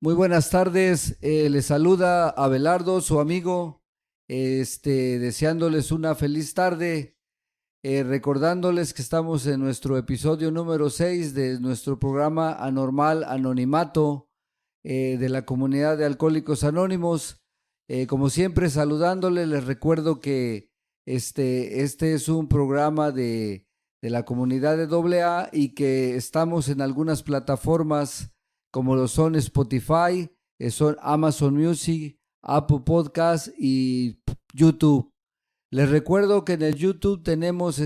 Muy buenas tardes, les saluda Abelardo, su amigo, deseándoles una feliz tarde, recordándoles que estamos en nuestro episodio número 6 de nuestro programa Anormal Anonimato de la comunidad de Alcohólicos Anónimos. Como siempre, saludándoles, les recuerdo que este es un programa de la comunidad de AA y que estamos en algunas plataformas como lo son Spotify, son Amazon Music, Apple Podcast y YouTube. Les recuerdo que en el YouTube tenemos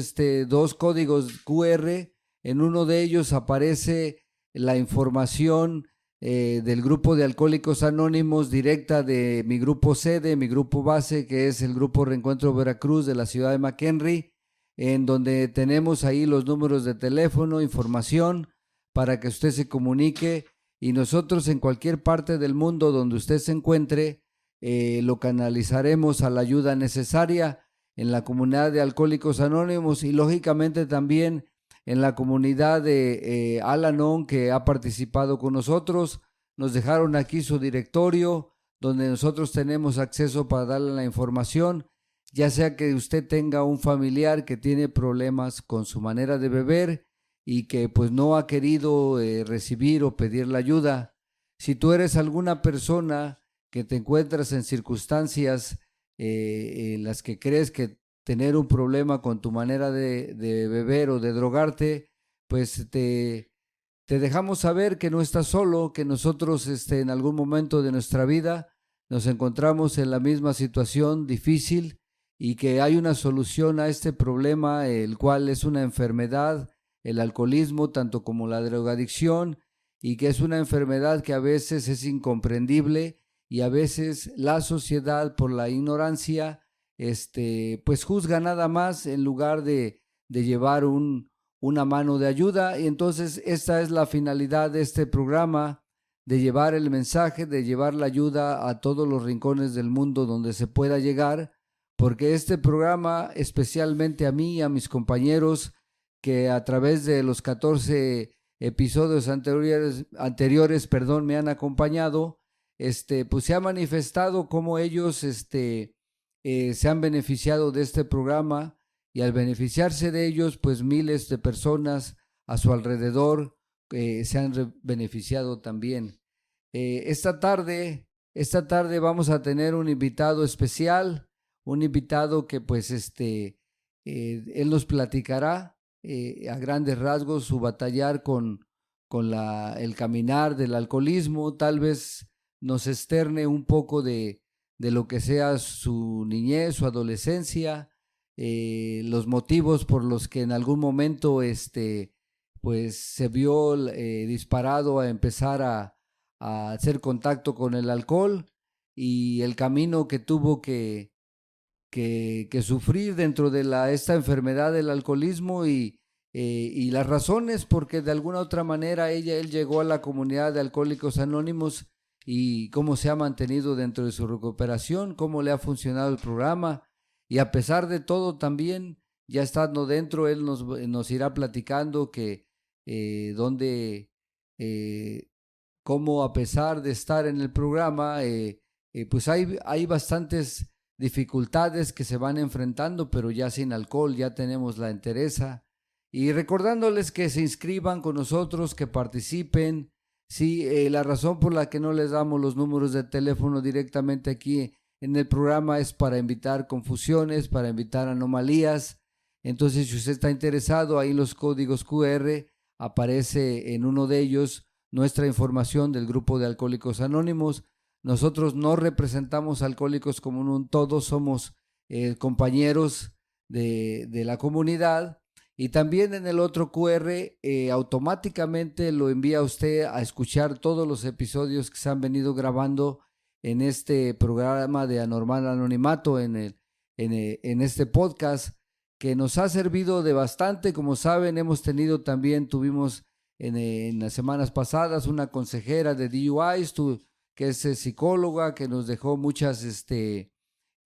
dos códigos QR. En uno de ellos aparece la información del grupo de Alcohólicos Anónimos directa de mi grupo sede, mi grupo base, que es el Grupo Reencuentro Veracruz de la ciudad de McHenry, en donde tenemos ahí los números de teléfono, información para que usted se comunique y nosotros en cualquier parte del mundo donde usted se encuentre, lo canalizaremos a la ayuda necesaria en la comunidad de Alcohólicos Anónimos y lógicamente también en la comunidad de Al-Anon que ha participado con nosotros. Nos dejaron aquí su directorio donde nosotros tenemos acceso para darle la información, ya sea que usted tenga un familiar que tiene problemas con su manera de beber y que pues no ha querido recibir o pedir la ayuda. Si tú eres alguna persona que te encuentras en circunstancias en las que crees que tener un problema con tu manera de beber o de drogarte, pues te dejamos saber que no estás solo, que nosotros en algún momento de nuestra vida nos encontramos en la misma situación difícil y que hay una solución a este problema, el cual es una enfermedad, el alcoholismo, tanto como la drogadicción, y que es una enfermedad que a veces es incomprendible y a veces la sociedad por la ignorancia pues juzga nada más en lugar de llevar una mano de ayuda. Y entonces esta es la finalidad de este programa, de llevar el mensaje, de llevar la ayuda a todos los rincones del mundo donde se pueda llegar, porque este programa, especialmente a mí y a mis compañeros que a través de los 14 episodios anteriores me han acompañado, pues se ha manifestado cómo ellos se han beneficiado de este programa y al beneficiarse de ellos, pues miles de personas a su alrededor se han beneficiado también. Esta tarde vamos a tener un invitado especial, un invitado que pues él nos platicará a grandes rasgos su batallar con el caminar del alcoholismo, tal vez nos externe un poco de lo que sea su niñez, su adolescencia, los motivos por los que en algún momento pues se vio disparado a empezar a hacer contacto con el alcohol y el camino que tuvo que sufrir dentro de esta enfermedad del alcoholismo y las razones porque de alguna otra manera él llegó a la comunidad de Alcohólicos Anónimos y cómo se ha mantenido dentro de su recuperación, cómo le ha funcionado el programa y a pesar de todo también ya estando dentro él nos irá platicando que donde cómo a pesar de estar en el programa pues hay bastantes dificultades que se van enfrentando, pero ya sin alcohol, ya tenemos la entereza. Y recordándoles que se inscriban con nosotros, que participen. Sí, la razón por la que no les damos los números de teléfono directamente aquí en el programa es para evitar confusiones, para evitar anomalías. Entonces, si usted está interesado, ahí los códigos QR aparece en uno de ellos nuestra información del grupo de Alcohólicos Anónimos. Nosotros no representamos alcohólicos como un todo, somos compañeros de la comunidad y también en el otro QR automáticamente lo envía a usted a escuchar todos los episodios que se han venido grabando en este programa de Anormal Anonimato, en este podcast que nos ha servido de bastante. Como saben, tuvimos en las semanas pasadas una consejera de DUIs, que es psicóloga, que nos dejó muchas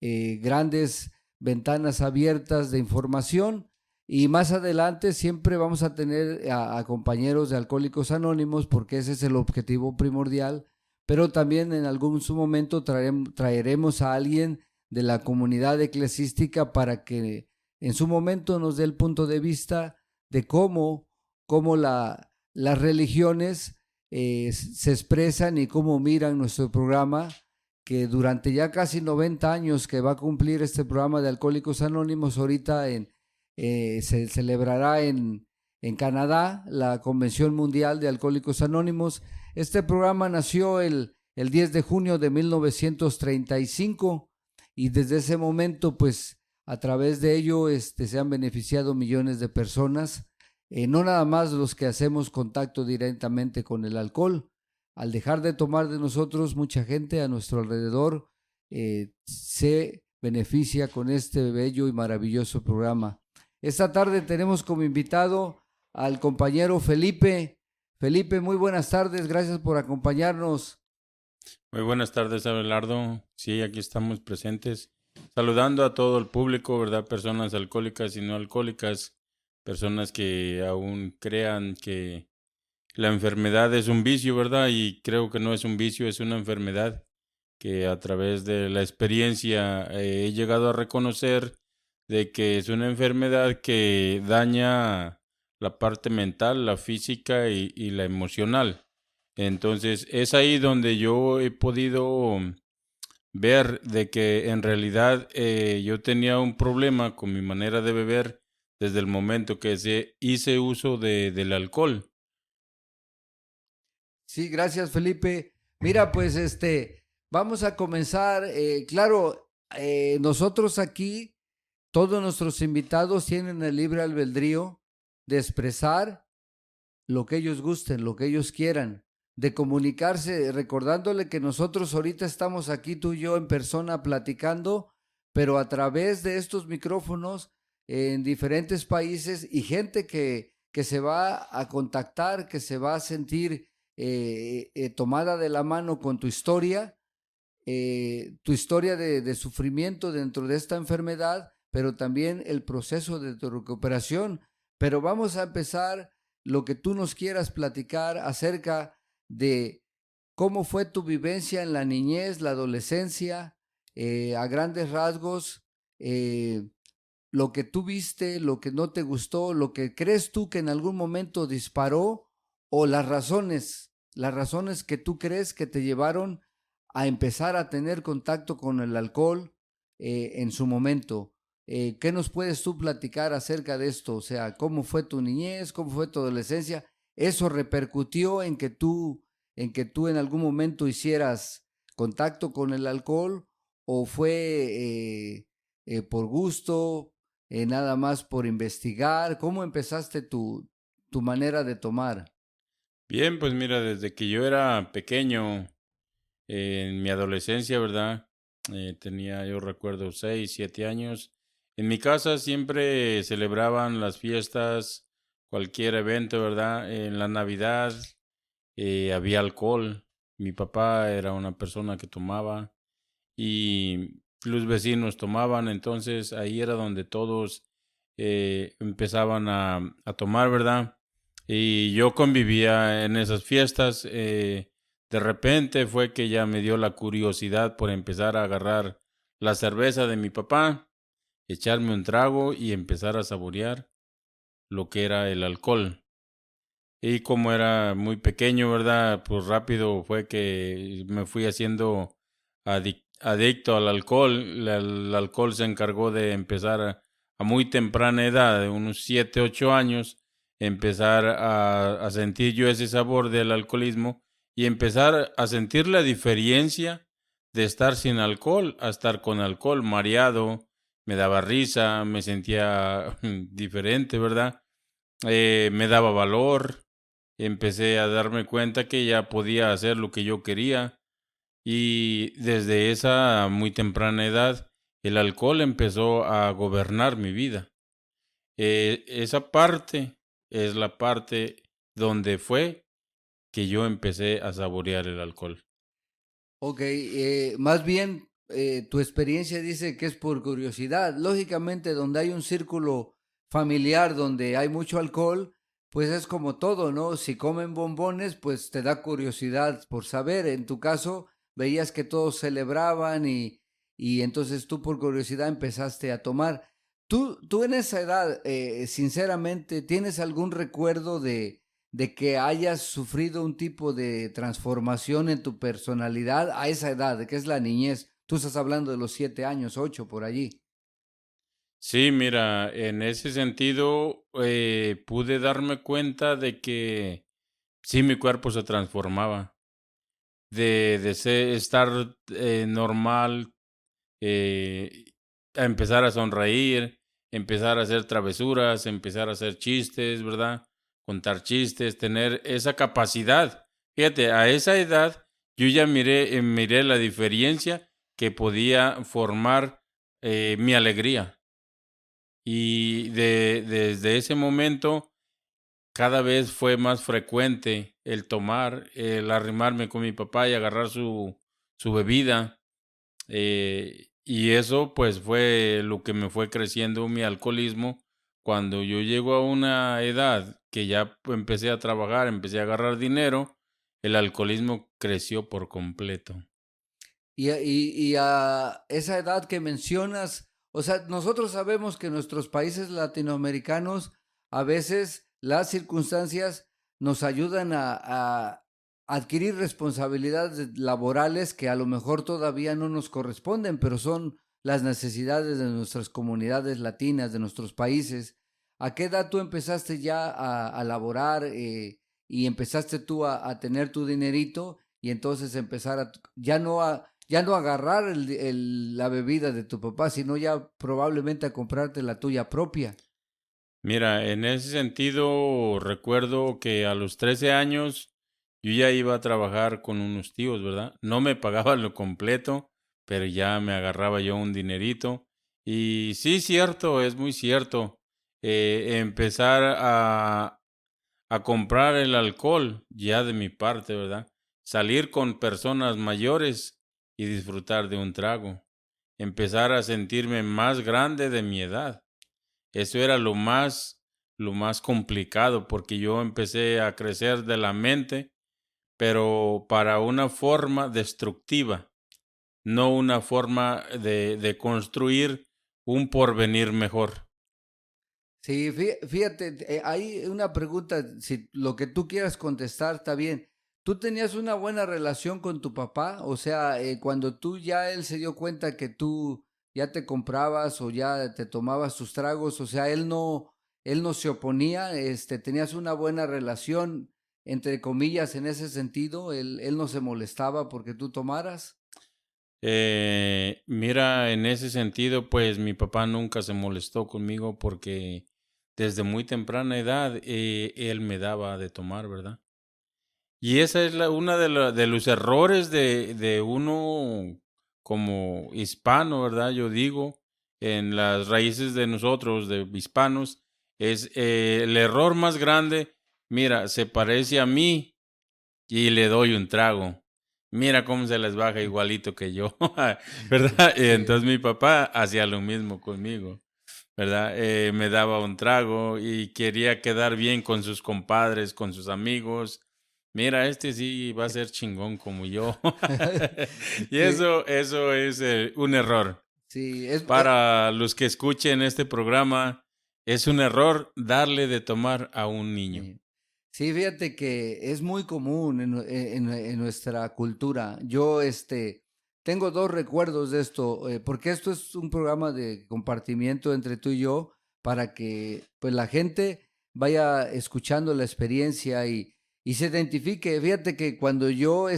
grandes ventanas abiertas de información y más adelante siempre vamos a tener a compañeros de Alcohólicos Anónimos porque ese es el objetivo primordial pero también en algún su momento traeremos a alguien de la comunidad eclesiástica para que en su momento nos dé el punto de vista de cómo las religiones se expresan y cómo miran nuestro programa, que durante ya casi 90 años que va a cumplir este programa de Alcohólicos Anónimos, ahorita se celebrará en Canadá la Convención Mundial de Alcohólicos Anónimos. Este programa nació el 10 de junio de 1935 y desde ese momento, pues, a través de ello se han beneficiado millones de personas, no nada más los que hacemos contacto directamente con el alcohol. Al dejar de tomar de nosotros, mucha gente a nuestro alrededor se beneficia con este bello y maravilloso programa. Esta tarde tenemos como invitado al compañero Felipe. Felipe, muy buenas tardes, gracias por acompañarnos. Muy buenas tardes, Abelardo. Sí, aquí estamos presentes, saludando a todo el público, ¿verdad? Personas alcohólicas y no alcohólicas, personas que aún crean que la enfermedad es un vicio, ¿verdad? Y creo que no es un vicio, es una enfermedad que a través de la experiencia he llegado a reconocer de que es una enfermedad que daña la parte mental, la física y la emocional. Entonces es ahí donde yo he podido ver de que en realidad yo tenía un problema con mi manera de beber desde el momento que hice uso del alcohol. Sí, gracias Felipe. Mira, pues vamos a comenzar. Claro, nosotros aquí, todos nuestros invitados tienen el libre albedrío de expresar lo que ellos gusten, lo que ellos quieran, de comunicarse, recordándole que nosotros ahorita estamos aquí, tú y yo, en persona platicando, pero a través de estos micrófonos en diferentes países y gente que se va a contactar, que se va a sentir tomada de la mano con tu historia de sufrimiento dentro de esta enfermedad, pero también el proceso de tu recuperación. Pero vamos a empezar lo que tú nos quieras platicar acerca de cómo fue tu vivencia en la niñez, la adolescencia, a grandes rasgos, lo que tú viste, lo que no te gustó, lo que crees tú que en algún momento disparó o las razones que tú crees que te llevaron a empezar a tener contacto con el alcohol en su momento. ¿Qué nos puedes tú platicar acerca de esto? O sea, ¿cómo fue tu niñez? ¿Cómo fue tu adolescencia? ¿Eso repercutió en algún momento hicieras contacto con el alcohol o fue por gusto, nada más por investigar? ¿Cómo empezaste tu manera de tomar? Bien, pues mira, desde que yo era pequeño, en mi adolescencia, ¿verdad? Tenía, yo recuerdo, 6, 7 años. En mi casa siempre celebraban las fiestas, cualquier evento, ¿verdad? En la Navidad había alcohol. Mi papá era una persona que tomaba y los vecinos tomaban, entonces ahí era donde todos empezaban a tomar, ¿verdad? Y yo convivía en esas fiestas. De repente fue que ya me dio la curiosidad por empezar a agarrar la cerveza de mi papá, echarme un trago y empezar a saborear lo que era el alcohol. Y como era muy pequeño, ¿verdad? Pues rápido fue que me fui haciendo adicto al alcohol. El alcohol se encargó de empezar a muy temprana edad, de unos 7, 8 años, empezar a sentir yo ese sabor del alcoholismo y empezar a sentir la diferencia de estar sin alcohol a estar con alcohol, mareado, me daba risa, me sentía diferente, ¿verdad? Me daba valor. Empecé a darme cuenta que ya podía hacer lo que yo quería y desde esa muy temprana edad el alcohol empezó a gobernar mi vida. Esa parte es la parte donde fue que yo empecé a saborear el alcohol. Ok, más bien tu experiencia dice que es por curiosidad. Lógicamente, donde hay un círculo familiar donde hay mucho alcohol, Pues es como todo, ¿no? Si comen bombones, pues te da curiosidad por saber. En tu caso, veías que todos celebraban y entonces tú por curiosidad empezaste a tomar. ¿Tú en esa edad, sinceramente, tienes algún recuerdo de que hayas sufrido un tipo de transformación en tu personalidad a esa edad, de que es la niñez? Tú estás hablando de los 7 años, 8 por allí. Sí, mira, en ese sentido pude darme cuenta de que sí, mi cuerpo se transformaba. Estar normal, eh, a empezar a sonreír, empezar a hacer travesuras, empezar a hacer chistes, ¿verdad? Contar chistes, tener esa capacidad. Fíjate, a esa edad yo ya miré la diferencia que podía formar mi alegría. Y desde ese momento cada vez fue más frecuente el tomar, el arrimarme con mi papá y agarrar su bebida. Y eso, pues, fue lo que me fue creciendo mi alcoholismo. Cuando yo llego a una edad que ya empecé a trabajar, empecé a agarrar dinero, el alcoholismo creció por completo. Y a esa edad que mencionas, o sea, nosotros sabemos que en nuestros países latinoamericanos a veces las circunstancias nos ayudan a adquirir responsabilidades laborales que a lo mejor todavía no nos corresponden, pero son las necesidades de nuestras comunidades latinas, de nuestros países. ¿A qué edad tú empezaste ya a laborar y empezaste tú a tener tu dinerito y entonces empezar ya no agarrar la bebida de tu papá, sino ya probablemente a comprarte la tuya propia? Mira, en ese sentido, recuerdo que a los 13 años yo ya iba a trabajar con unos tíos, ¿verdad? No me pagaban lo completo, pero ya me agarraba yo un dinerito. Y sí, cierto, es muy cierto. Empezar a comprar el alcohol ya de mi parte, ¿verdad? Salir con personas mayores y disfrutar de un trago. Empezar a sentirme más grande de mi edad. Eso era lo más complicado, porque yo empecé a crecer de la mente, pero para una forma destructiva, no una forma de construir un porvenir mejor. Sí, fíjate, hay una pregunta, si lo que tú quieras contestar está bien. ¿Tú tenías una buena relación con tu papá? O sea, cuando tú ya él se dio cuenta que tú ya te comprabas o ya te tomabas tus tragos, o sea, él no se oponía, tenías una buena relación, entre comillas, en ese sentido, él no se molestaba porque tú tomaras. Mira, en ese sentido, pues mi papá nunca se molestó conmigo porque desde muy temprana edad él me daba de tomar, ¿verdad? Y esa es una de los errores de uno como hispano, ¿verdad? Yo digo, en las raíces de nosotros, de hispanos, es el error más grande. Mira, se parece a mí y le doy un trago. Mira cómo se les baja igualito que yo, ¿verdad? Y Sí. entonces mi papá hacía lo mismo conmigo, ¿verdad? Me daba un trago y quería quedar bien con sus compadres, con sus amigos. Mira, este sí va a ser chingón como yo. Y Sí, eso es un error. sí, Para los que escuchen este programa, es un error darle de tomar a un niño. sí. Sí, fíjate que es muy común en nuestra cultura. Yo, tengo dos recuerdos de esto, porque esto es un programa de compartimiento entre tú y yo para que, pues, la gente vaya escuchando la experiencia y se identifique. Fíjate que cuando yo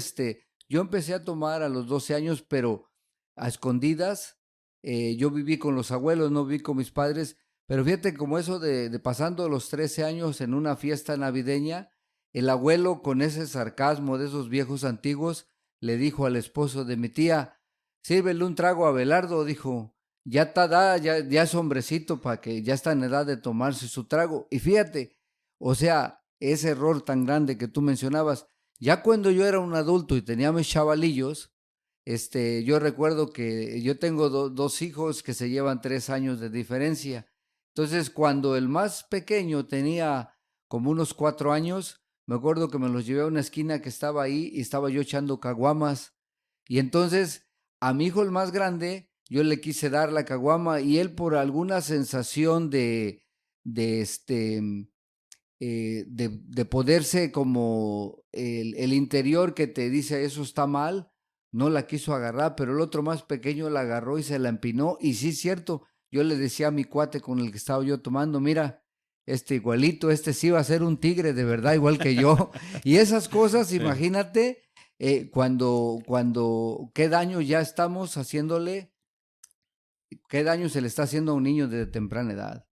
empecé a tomar a los 12 años, pero a escondidas, yo viví con los abuelos, no viví con mis padres, pero fíjate como eso de pasando los 13 años en una fiesta navideña, el abuelo con ese sarcasmo de esos viejos antiguos le dijo al esposo de mi tía, sírvele un trago a Abelardo, dijo, ya está, ya es hombrecito para que ya está en edad de tomarse su trago. Y fíjate, o sea, ese error tan grande que tú mencionabas, ya cuando yo era un adulto y tenía mis chavalillos, yo recuerdo que yo tengo dos hijos que se llevan 3 años de diferencia. Entonces, cuando el más pequeño tenía como unos 4 años. Me acuerdo que me los llevé a una esquina que estaba ahí y estaba yo echando caguamas. Y entonces a mi hijo el más grande, yo le quise dar la caguama y él por alguna sensación de de poderse como el interior que te dice eso está mal, no la quiso agarrar, pero el otro más pequeño la agarró y se la empinó. Y sí, es cierto, yo le decía a mi cuate con el que estaba yo tomando, mira, este igualito, este sí va a ser un tigre de verdad, igual que yo. Y esas cosas, Sí. imagínate, qué daño ya estamos haciéndole, qué daño se le está haciendo a un niño de temprana edad.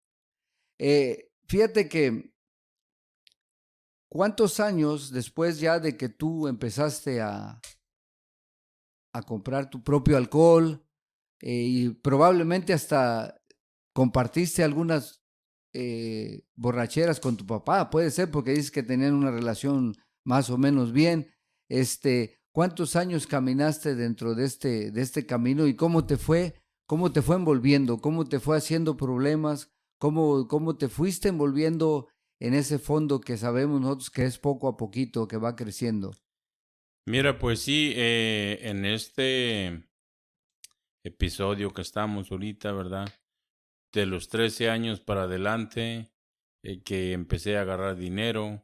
Fíjate que ¿cuántos años después ya de que tú empezaste a comprar tu propio alcohol y probablemente hasta compartiste algunas borracheras con tu papá? Puede ser porque dices que tenían una relación más o menos bien. ¿Cuántos años caminaste dentro de este camino y cómo te fue? ¿Cómo te fue envolviendo? ¿Cómo te fue haciendo problemas? ¿Cómo te fuiste envolviendo en ese fondo que sabemos nosotros que es poco a poquito, que va creciendo? Mira, pues sí, en este episodio que estamos ahorita, ¿verdad? De los 13 años para adelante, que empecé a agarrar dinero,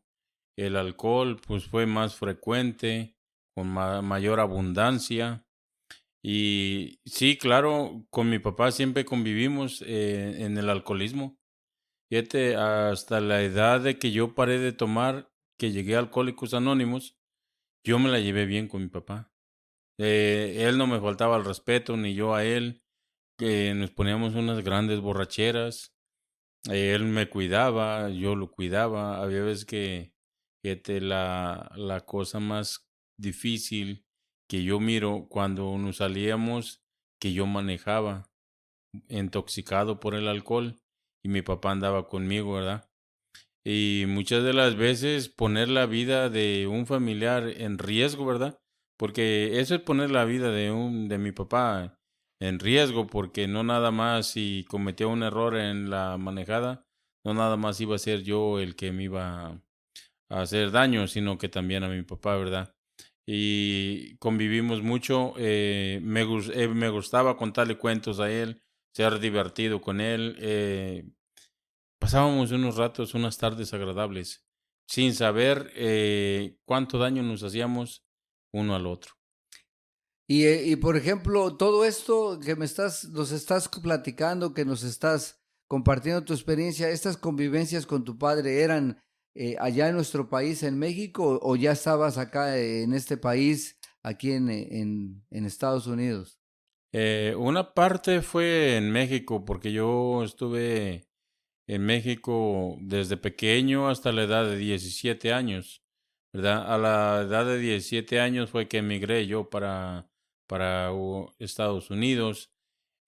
el alcohol pues fue más frecuente, con mayor abundancia. Y sí, claro, con mi papá siempre convivimos en el alcoholismo. Fíjate, hasta la edad de que yo paré de tomar, que llegué a Alcohólicos Anónimos, yo me la llevé bien con mi papá. Él no me faltaba el respeto, ni yo a él, que nos poníamos unas grandes borracheras. Él me cuidaba, yo lo cuidaba. Había veces que, fíjate, la cosa más difícil que yo miro cuando nos salíamos, que yo manejaba, intoxicado por el alcohol, y mi papá andaba conmigo, ¿verdad? Y muchas de las veces poner la vida de un familiar en riesgo, ¿verdad? Porque eso es poner la vida de mi papá en riesgo, porque no nada más si cometía un error en la manejada, no nada más iba a ser yo el que me iba a hacer daño, sino que también a mi papá, ¿verdad? Y convivimos mucho, me gustaba contarle cuentos a él, ser divertido con él, pasábamos unos ratos, unas tardes agradables, sin saber cuánto daño nos hacíamos uno al otro. Y por ejemplo, todo esto que nos estás platicando, que nos estás compartiendo tu experiencia, estas convivencias con tu padre eran allá en nuestro país, en México, o ya estabas acá en este país, aquí en Estados Unidos? Una parte fue en México, porque yo estuve en México desde pequeño hasta la edad de 17 años, ¿verdad? A la edad de 17 años fue que emigré yo para Estados Unidos.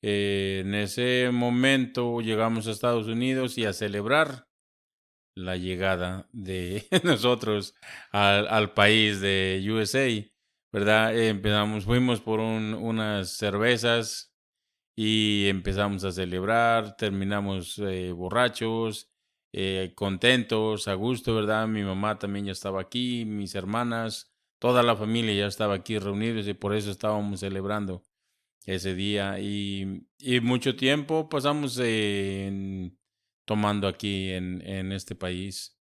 En ese momento llegamos a Estados Unidos y a celebrar la llegada de nosotros al país de USA, ¿verdad? Fuimos por unas cervezas y empezamos a celebrar, terminamos borrachos, contentos, a gusto, ¿verdad? Mi mamá también ya estaba aquí, mis hermanas, toda la familia ya estaba aquí reunidos y por eso estábamos celebrando ese día y mucho tiempo pasamos tomando aquí en este país.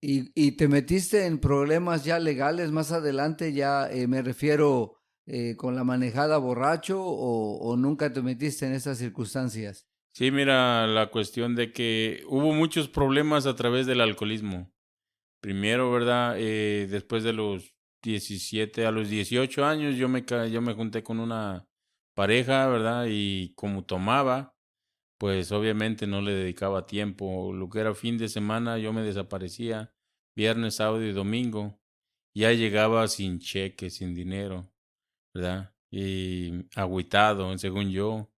Y te metiste en problemas ya legales más adelante, ya me refiero con la manejada borracho o nunca te metiste en esas circunstancias. Sí, mira, la cuestión de que hubo muchos problemas a través del alcoholismo. Primero, ¿verdad? Después de los 17 a los 18 años, yo me junté con una pareja, ¿verdad? Y como tomaba, pues obviamente no le dedicaba tiempo. Lo que era fin de semana, yo me desaparecía, viernes, sábado y domingo. Ya llegaba sin cheque, sin dinero, ¿verdad? Y agüitado, según yo,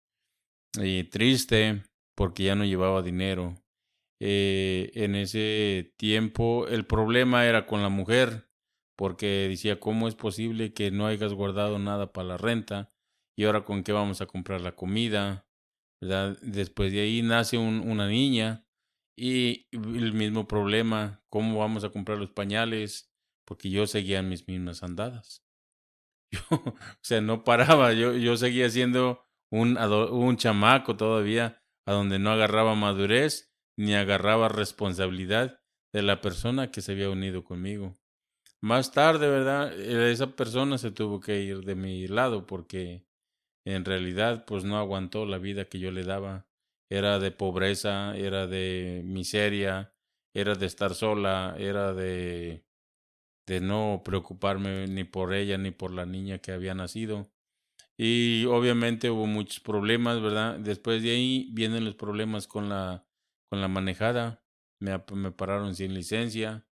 y triste porque ya no llevaba dinero. En ese tiempo el problema era con la mujer, porque decía, ¿cómo es posible que no hayas guardado nada para la renta? Y ahora con qué vamos a comprar la comida, ¿verdad? Después de ahí nace una niña Y el mismo problema, ¿cómo vamos a comprar los pañales? Porque yo seguía en mis mismas andadas. O sea, no paraba, yo seguía siendo un chamaco todavía, a donde no agarraba madurez ni agarraba responsabilidad de la persona que se había unido conmigo. Más tarde, ¿verdad? Esa persona se tuvo que ir de mi lado porque en realidad pues no aguantó la vida que yo le daba. Era de pobreza, era de miseria, era de estar sola, era de no preocuparme ni por ella ni por la niña que había nacido. Y obviamente hubo muchos problemas, ¿verdad? Después de ahí vienen los problemas con la manejada. Me pararon sin licencia,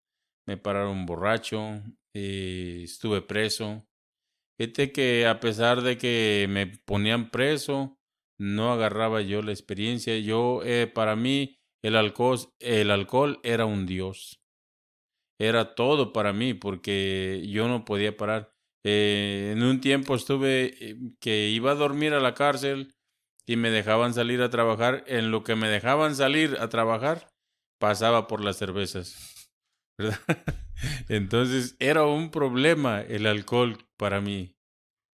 me pararon borracho, estuve preso. Fíjate que a pesar de que me ponían preso, no agarraba yo la experiencia. Para mí, el alcohol era un dios. Era todo para mí porque yo no podía parar. En un tiempo estuve que iba a dormir a la cárcel y me dejaban salir a trabajar. En lo que me dejaban salir a trabajar, pasaba por las cervezas, ¿verdad? Entonces era un problema el alcohol para mí,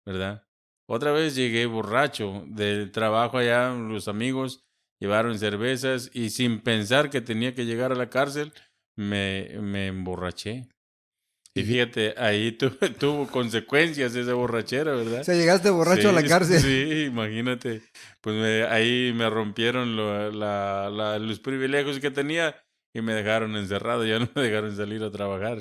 ¿verdad? Otra vez llegué borracho del trabajo allá, los amigos llevaron cervezas y sin pensar que tenía que llegar a la cárcel, me emborraché. Y Y, fíjate, ahí tuvo consecuencias esa borrachera, o ¿verdad? sea, llegaste borracho a la Sí, cárcel. sí, imagínate. Pues ahí me rompieron los privilegios que tenía y me dejaron encerrado, ya no me dejaron salir a trabajar.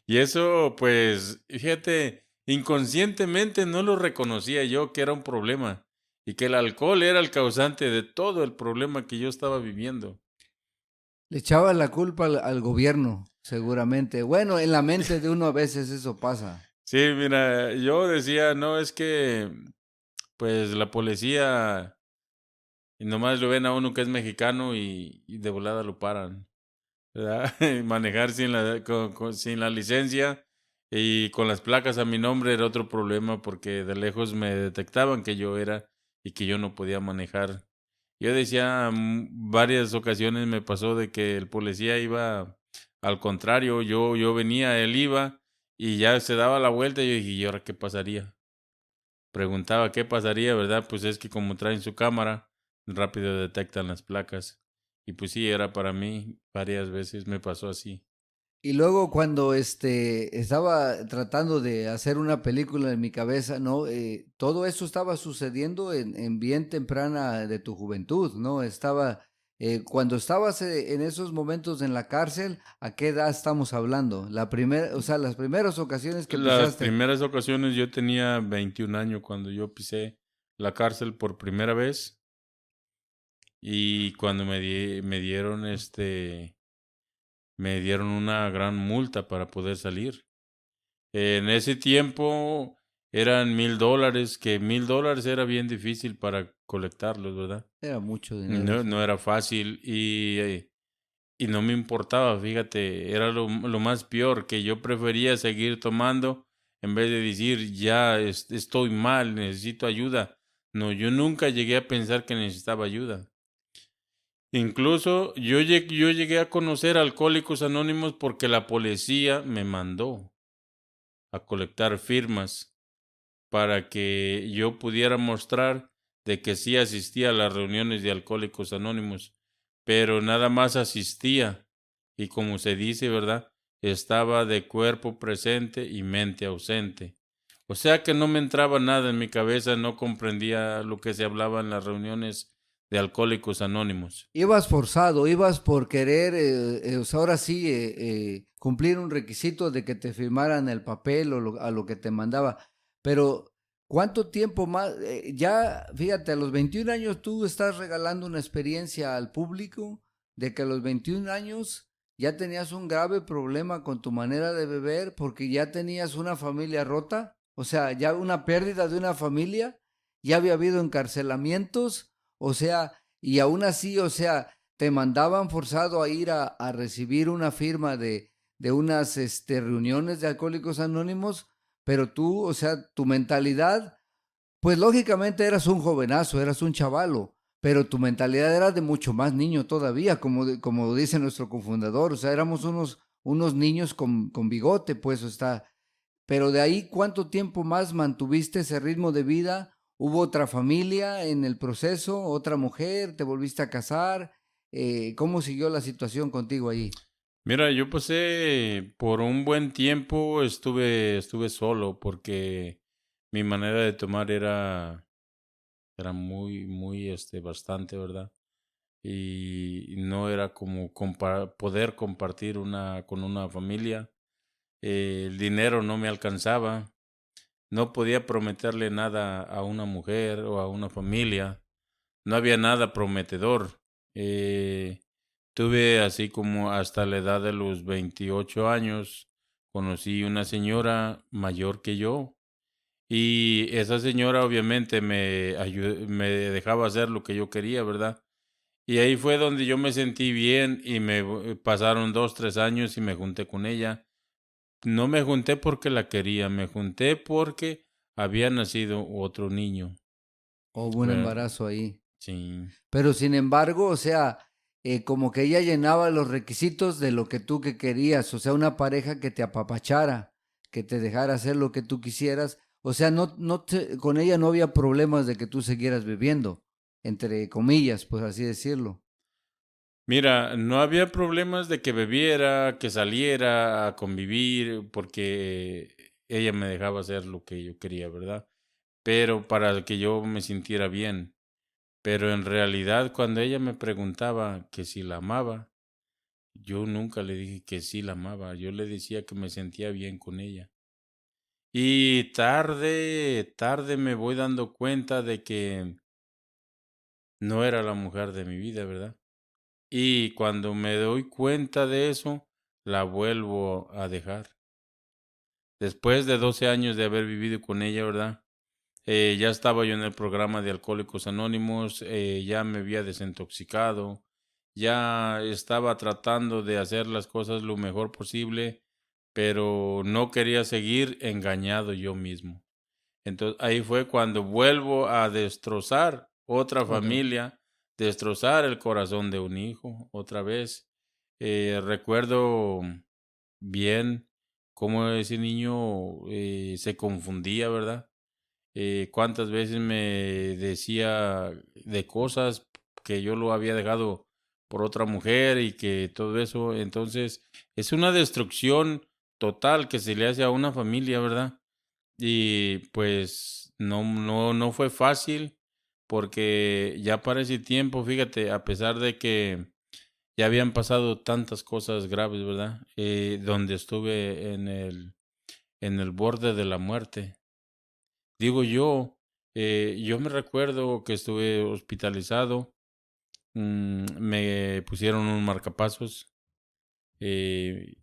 Y eso, pues, fíjate, inconscientemente no lo reconocía yo que era un problema y que el alcohol era el causante de todo el problema que yo estaba viviendo. Le echaba la culpa al gobierno, seguramente. Bueno, en la mente de uno a veces eso pasa. Sí, mira, yo decía, no, es que, pues, la policía y nomás lo ven a uno que es mexicano y de volada lo paran, ¿verdad? Manejar sin la licencia y con las placas a mi nombre era otro problema porque de lejos me detectaban que yo era y que yo no podía manejar. Yo decía, varias ocasiones me pasó de que el policía iba al contrario, yo venía, él iba y ya se daba la vuelta y yo dije, ¿y ahora qué pasaría? Preguntaba qué pasaría, ¿verdad? Pues es que como traen su cámara, rápido detectan las placas. Y pues sí, era para mí, varias veces me pasó así. Y luego cuando estaba tratando de hacer una película en mi cabeza, ¿no? Todo eso estaba sucediendo en bien temprana de tu juventud, ¿no? Cuando estabas en esos momentos en la cárcel, ¿a qué edad estamos hablando? La primera, o sea, las primeras ocasiones que Las pisaste. primeras ocasiones yo tenía 21 años cuando yo pisé la cárcel por primera vez y cuando me dieron una gran multa para poder salir. En ese tiempo eran $1,000, que $1,000 era bien difícil para colectarlos, ¿verdad? Era mucho dinero, No, sí. no era fácil y no me importaba, fíjate, era lo más peor, que yo prefería seguir tomando en vez de decir, ya estoy mal, necesito ayuda. No, yo nunca llegué a pensar que necesitaba ayuda. Incluso yo llegué a conocer a Alcohólicos Anónimos porque la policía me mandó a colectar firmas para que yo pudiera mostrar de que sí asistía a las reuniones de Alcohólicos Anónimos, pero nada más asistía y como se dice, ¿verdad? Estaba de cuerpo presente y mente ausente. O sea que no me entraba nada en mi cabeza, no comprendía lo que se hablaba en las reuniones de Alcohólicos Anónimos. Ibas forzado, ibas por querer, o sea, ahora sí, cumplir un requisito de que te firmaran el papel a lo que te mandaba. Pero, ¿cuánto tiempo más? Ya, fíjate, a los 21 años tú estás regalando una experiencia al público de que a los 21 años ya tenías un grave problema con tu manera de beber porque ya tenías una familia rota, o sea, ya una pérdida de una familia, ya había habido encarcelamientos, o sea, y aún así, o sea, te mandaban forzado a ir a recibir una firma de unas reuniones de Alcohólicos Anónimos, pero tú, o sea, tu mentalidad, pues lógicamente eras un jovenazo, eras un chavalo, pero tu mentalidad era de mucho más niño todavía, como dice nuestro cofundador, o sea, éramos unos niños con bigote, pues, está. Pero de ahí, ¿cuánto tiempo más mantuviste ese ritmo de vida? ¿Hubo otra familia en el proceso? ¿Otra mujer? ¿Te volviste a casar? ¿Cómo siguió la situación contigo ahí? Mira, yo pasé por un buen tiempo, estuve solo porque mi manera de tomar era muy, bastante, ¿verdad? Y no era como poder compartir con una familia. El dinero no me alcanzaba. No podía prometerle nada a una mujer o a una familia. No había nada prometedor. Eh, Tuve así como hasta la edad de los 28 años, conocí una señora mayor que yo y esa señora obviamente me dejaba hacer lo que yo quería, ¿verdad? Y ahí fue donde yo me sentí bien y pasaron 2, 3 años y me junté con ella. No me junté porque la quería, me junté porque había nacido otro niño, ¿Hubo un ¿verdad? embarazo ahí? Sí. Pero sin embargo, o sea, como que ella llenaba los requisitos de lo que tú que querías, o sea, una pareja que te apapachara, que te dejara hacer lo que tú quisieras, o sea, con ella no había problemas de que tú siguieras viviendo, entre comillas, pues así decirlo. Mira, no había problemas de que bebiera, que saliera a convivir, porque ella me dejaba hacer lo que yo quería, ¿verdad? Pero para que yo me sintiera bien. Pero en realidad, cuando ella me preguntaba que si la amaba, yo nunca le dije que sí la amaba. Yo le decía que me sentía bien con ella. Y tarde me voy dando cuenta de que no era la mujer de mi vida, ¿verdad? Y cuando me doy cuenta de eso, la vuelvo a dejar. Después de 12 años de haber vivido con ella, ¿verdad? Ya estaba yo en el programa de Alcohólicos Anónimos, ya me había desintoxicado, ya estaba tratando de hacer las cosas lo mejor posible, pero no quería seguir engañado yo mismo. Entonces ahí fue cuando vuelvo a destrozar otra Otra. familia, destrozar el corazón de un hijo otra vez. Recuerdo bien cómo ese niño se confundía, ¿verdad? Cuántas veces me decía de cosas que yo lo había dejado por otra mujer y que todo eso. Entonces, es una destrucción total que se le hace a una familia, ¿verdad? Y pues no fue fácil porque ya para ese tiempo, fíjate, a pesar de que ya habían pasado tantas cosas graves, ¿verdad? Donde estuve en el borde de la muerte. Digo yo me recuerdo que estuve hospitalizado, me pusieron un marcapasos, eh,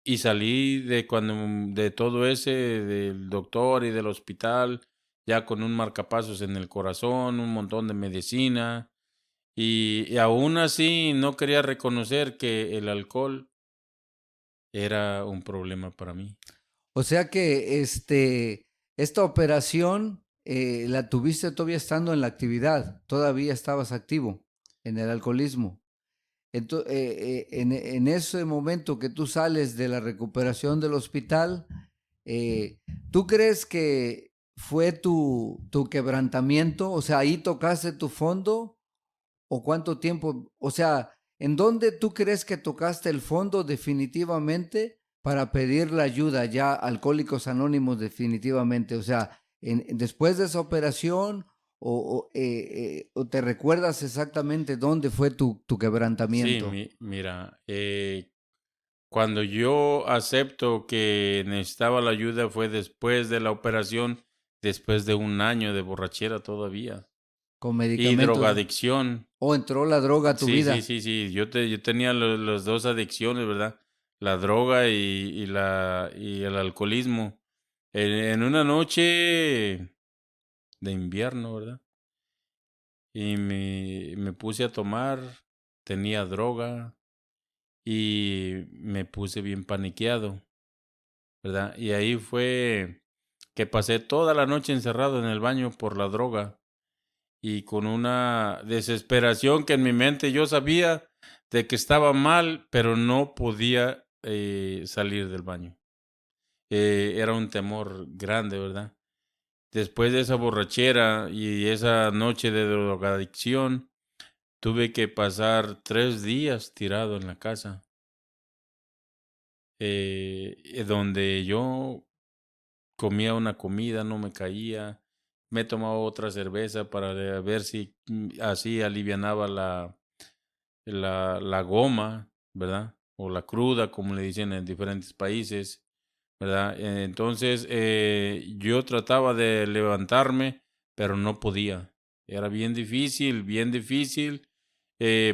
y salí de todo ese, del doctor y del hospital, ya con un marcapasos en el corazón, un montón de medicina, y aún así no quería reconocer que el alcohol era un problema para mí. O sea que esta operación la tuviste todavía estando en la actividad, todavía estabas activo en el alcoholismo. En ese momento que tú sales de la recuperación del hospital, eh, ¿tú crees que fue tu quebrantamiento? O sea, ahí tocaste tu fondo o cuánto tiempo, o sea, ¿en dónde tú crees que tocaste el fondo definitivamente para pedir la ayuda ya Alcohólicos Anónimos definitivamente? O sea, después de esa operación o te recuerdas exactamente dónde fue tu Sí, quebrantamiento. mira, cuando yo acepto que necesitaba la ayuda fue después de la operación, después de un año de borrachera todavía Con y medicamentos drogadicción. o entró la droga a tu Sí, sí, vida. sí, sí. Yo tenía las dos adicciones, ¿verdad? La droga y el alcoholismo. En una noche de invierno, ¿verdad? Y me puse a tomar, tenía droga y me puse bien paniqueado, ¿verdad? Y ahí fue que pasé toda la noche encerrado en el baño por la droga. y con una desesperación que en mi mente yo sabía de que estaba mal, pero no podía salir del baño. Era un temor grande, ¿verdad? Después de esa borrachera y esa noche de drogadicción, tuve que pasar 3 días tirado en la casa, donde yo comía una comida, no me caía, me tomaba otra cerveza para ver si así alivianaba la goma, ¿verdad? O la cruda, como le dicen en diferentes países, ¿verdad? Entonces, yo trataba de levantarme, pero no podía. Era bien difícil,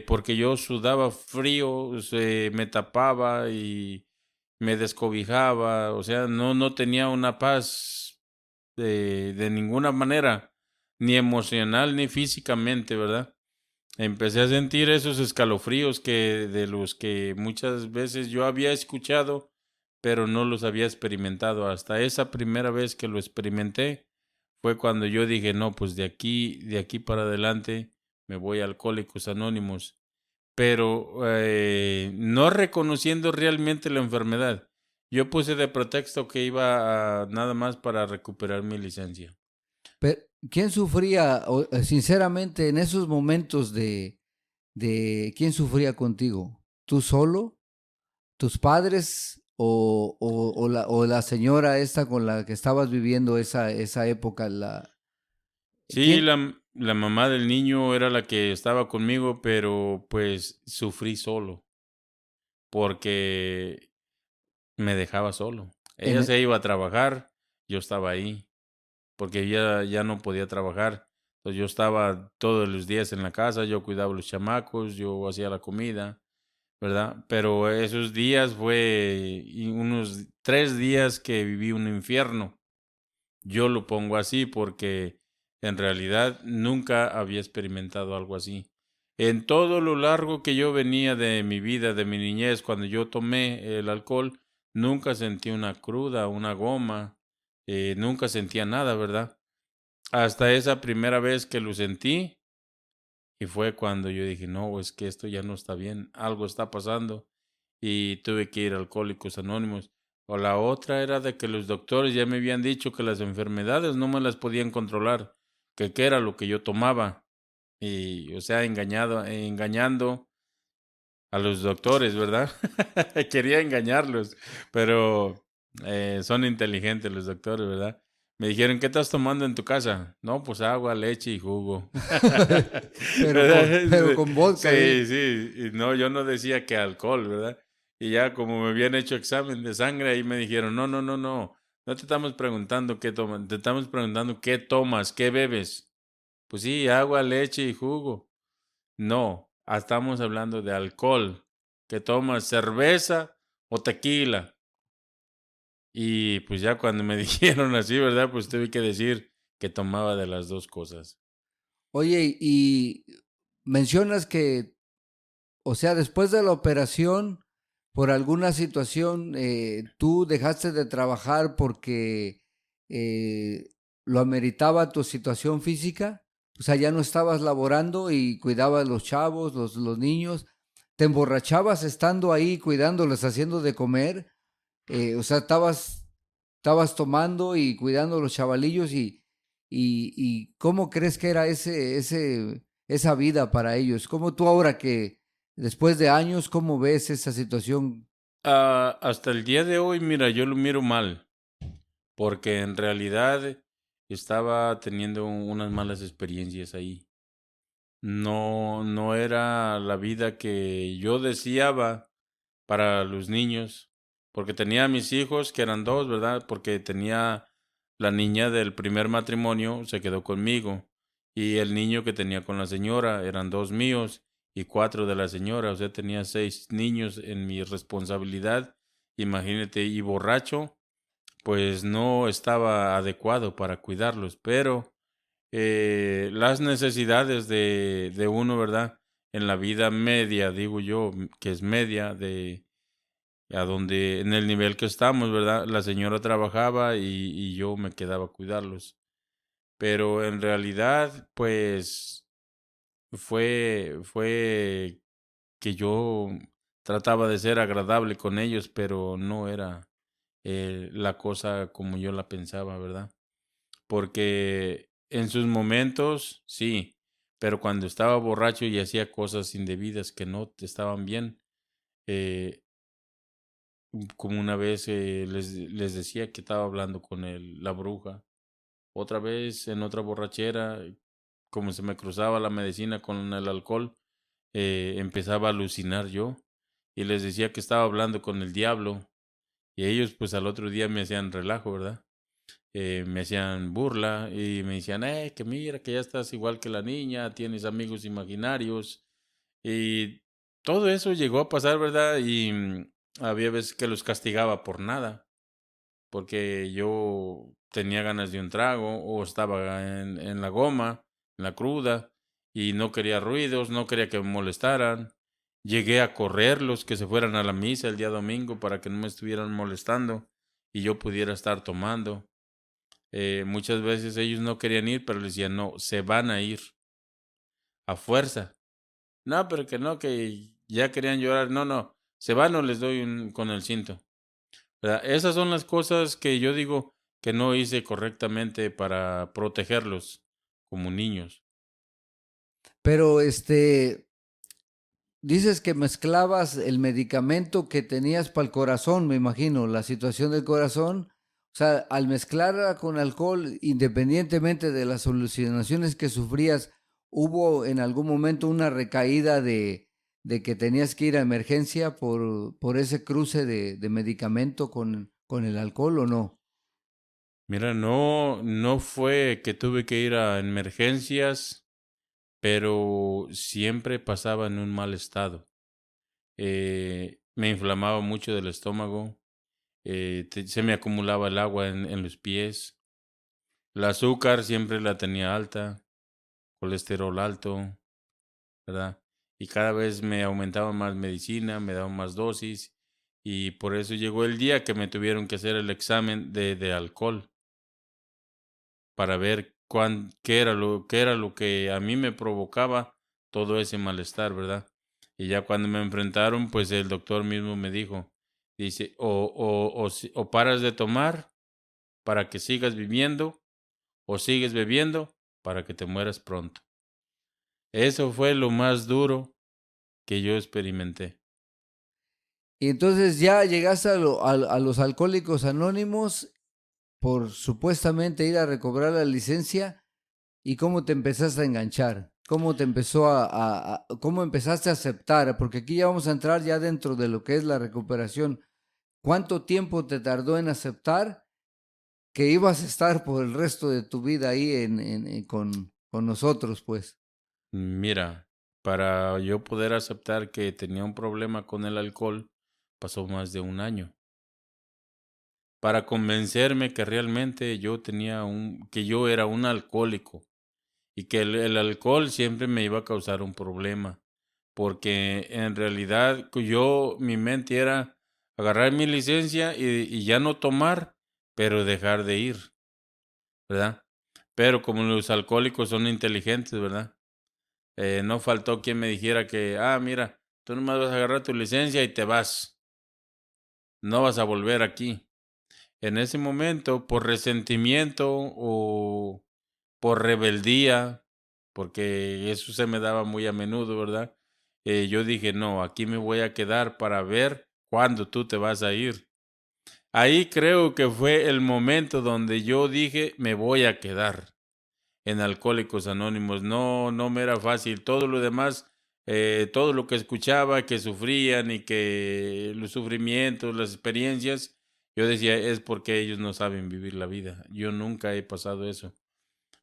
porque yo sudaba frío, me tapaba y me descobijaba, o sea, no tenía una paz de ninguna manera, ni emocional ni físicamente, ¿verdad? Empecé a sentir esos escalofríos que de los que muchas veces yo había escuchado, pero no los había experimentado. Hasta esa primera vez que lo experimenté fue cuando yo dije, no, pues de aquí para adelante me voy a Alcohólicos Anónimos, pero no reconociendo realmente la enfermedad. Yo puse de pretexto que iba nada más para recuperar mi licencia. Pero, ¿quién sufría, sinceramente, en esos momentos quién sufría contigo? ¿Tú solo? ¿Tus padres o la señora esta con la que estabas viviendo esa época? Sí, ¿Quién? la mamá del niño era la que estaba conmigo, pero pues sufrí solo porque me dejaba solo. En, Ella se iba a trabajar, yo estaba ahí, porque ella ya no podía trabajar. Entonces yo estaba todos los días en la casa, yo cuidaba a los chamacos, yo hacía la comida, ¿verdad? Pero esos días fue unos 3 días que viví un infierno. Yo lo pongo así porque en realidad nunca había experimentado algo así. En todo lo largo que yo venía de mi vida, de mi niñez, cuando yo tomé el alcohol, nunca sentí una cruda, una goma, nunca sentía nada, ¿verdad? Hasta esa primera vez que lo sentí y fue cuando yo dije, no, es que esto ya no está bien, algo está pasando y tuve que ir a Alcohólicos Anónimos. O la otra era de que los doctores ya me habían dicho que las enfermedades no me las podían controlar, que qué era lo que yo tomaba. Y, o sea, engañando a los doctores, ¿verdad? Quería engañarlos, pero son inteligentes los doctores, ¿verdad? Me dijeron, ¿qué estás tomando en tu casa? No, pues agua, leche y jugo. pero ¿Verdad? con vodka, Sí, sí, y no, yo no decía que alcohol, ¿verdad? Y ya como me habían hecho examen de sangre, ahí me dijeron, no te estamos preguntando qué tomas, te estamos preguntando qué tomas, qué bebes. Pues sí, agua, leche y jugo. No, estamos hablando de alcohol, que tomas cerveza o tequila. Y pues ya cuando me dijeron así, ¿verdad? Pues tuve que decir que tomaba de las dos cosas. Oye, y mencionas que, o sea, después de la operación, por alguna situación, tú dejaste de trabajar porque eh, lo ameritaba tu situación física. O sea, ya no estabas laborando y cuidabas los chavos, los niños. Te emborrachabas estando ahí cuidándolos, haciendo de comer. O sea, estabas tomando y cuidando los chavalillos y ¿cómo crees que era esa vida para ellos? ¿Cómo tú ahora que después de años, cómo ves esa situación? Hasta el día de hoy, mira, yo lo miro mal, porque en realidad estaba teniendo unas malas experiencias ahí. No era la vida que yo deseaba para los niños, porque tenía a mis hijos, que eran dos, ¿verdad? Porque tenía la niña del primer matrimonio, se quedó conmigo, y el niño que tenía con la señora, eran dos míos y cuatro de la señora, o sea, tenía 6 niños en mi responsabilidad, imagínate, y borracho, pues no estaba adecuado para cuidarlos, pero las necesidades de uno, ¿verdad? En la vida media, digo yo, que es media, a donde, en el nivel que estamos, ¿verdad? La señora trabajaba y yo me quedaba a cuidarlos. pero en realidad, pues, fue que yo trataba de ser agradable con ellos, pero no era la cosa como yo la pensaba, ¿verdad? Porque en sus momentos, sí, pero cuando estaba borracho y hacía cosas indebidas que no estaban bien, eh, como una vez les decía que estaba hablando con la bruja, otra vez en otra borrachera, como se me cruzaba la medicina con el alcohol, empezaba a alucinar yo y les decía que estaba hablando con el diablo y ellos pues al otro día me hacían relajo, ¿verdad? Me hacían burla y me decían, que mira, que ya estás igual que la niña, tienes amigos imaginarios. Y todo eso llegó a pasar, ¿verdad? Y había veces que los castigaba por nada, porque yo tenía ganas de un trago o estaba en la goma, en la cruda, y no quería ruidos, no quería que me molestaran. Llegué a correrlos que se fueran a la misa el día domingo para que no me estuvieran molestando y yo pudiera estar tomando. Muchas veces ellos no querían ir, pero les decía, no, se van a ir a fuerza. No, pero que no, que ya querían llorar. No, no, se van o les doy con el cinto. ¿Verdad? Esas son las cosas que yo digo que no hice correctamente para protegerlos como niños. Pero dices que mezclabas el medicamento que tenías para el corazón, me imagino, la situación del corazón. O sea, al mezclarla con alcohol, independientemente de las alucinaciones que sufrías, ¿hubo en algún momento una recaída de que tenías que ir a emergencia por ese cruce de medicamento con el alcohol o no? Mira, no fue que tuve que ir a emergencias, pero siempre pasaba en un mal estado. Me inflamaba mucho del estómago, se me acumulaba el agua en los pies, el azúcar siempre la tenía alta, colesterol alto, ¿verdad? Y cada vez me aumentaba más medicina, me daban más dosis, y por eso llegó el día que me tuvieron que hacer el examen de alcohol para ver qué era lo que a mí me provocaba todo ese malestar, ¿verdad? Y ya cuando me enfrentaron, pues el doctor mismo me dijo, dice, o paras de tomar para que sigas viviendo, o sigues bebiendo para que te mueras pronto. Eso fue lo más duro que yo experimenté. Y entonces ya llegaste a los alcohólicos anónimos por supuestamente ir a recobrar la licencia. ¿Y cómo te empezaste a enganchar? ¿Cómo te empezó cómo empezaste a aceptar? Porque aquí ya vamos a entrar ya dentro de lo que es la recuperación. ¿Cuánto tiempo te tardó en aceptar que ibas a estar por el resto de tu vida ahí con nosotros, pues? Mira, para yo poder aceptar que tenía un problema con el alcohol, pasó más de un año. Para convencerme que realmente que yo era un alcohólico y que el alcohol siempre me iba a causar un problema, porque en realidad mi mente era agarrar mi licencia y ya no tomar, pero dejar de ir, ¿verdad? Pero como los alcohólicos son inteligentes, ¿verdad? No faltó quien me dijera que, mira, tú nomás vas a agarrar tu licencia y te vas, no vas a volver aquí. En ese momento, por resentimiento o por rebeldía, porque eso se me daba muy a menudo, ¿verdad? Yo dije, no, aquí me voy a quedar para ver cuándo tú te vas a ir. Ahí creo que fue el momento donde yo dije, me voy a quedar en Alcohólicos Anónimos. No, no me era fácil. Todo lo demás, todo lo que escuchaba, que sufrían y que los sufrimientos, las experiencias, yo decía, es porque ellos no saben vivir la vida. Yo nunca he pasado eso.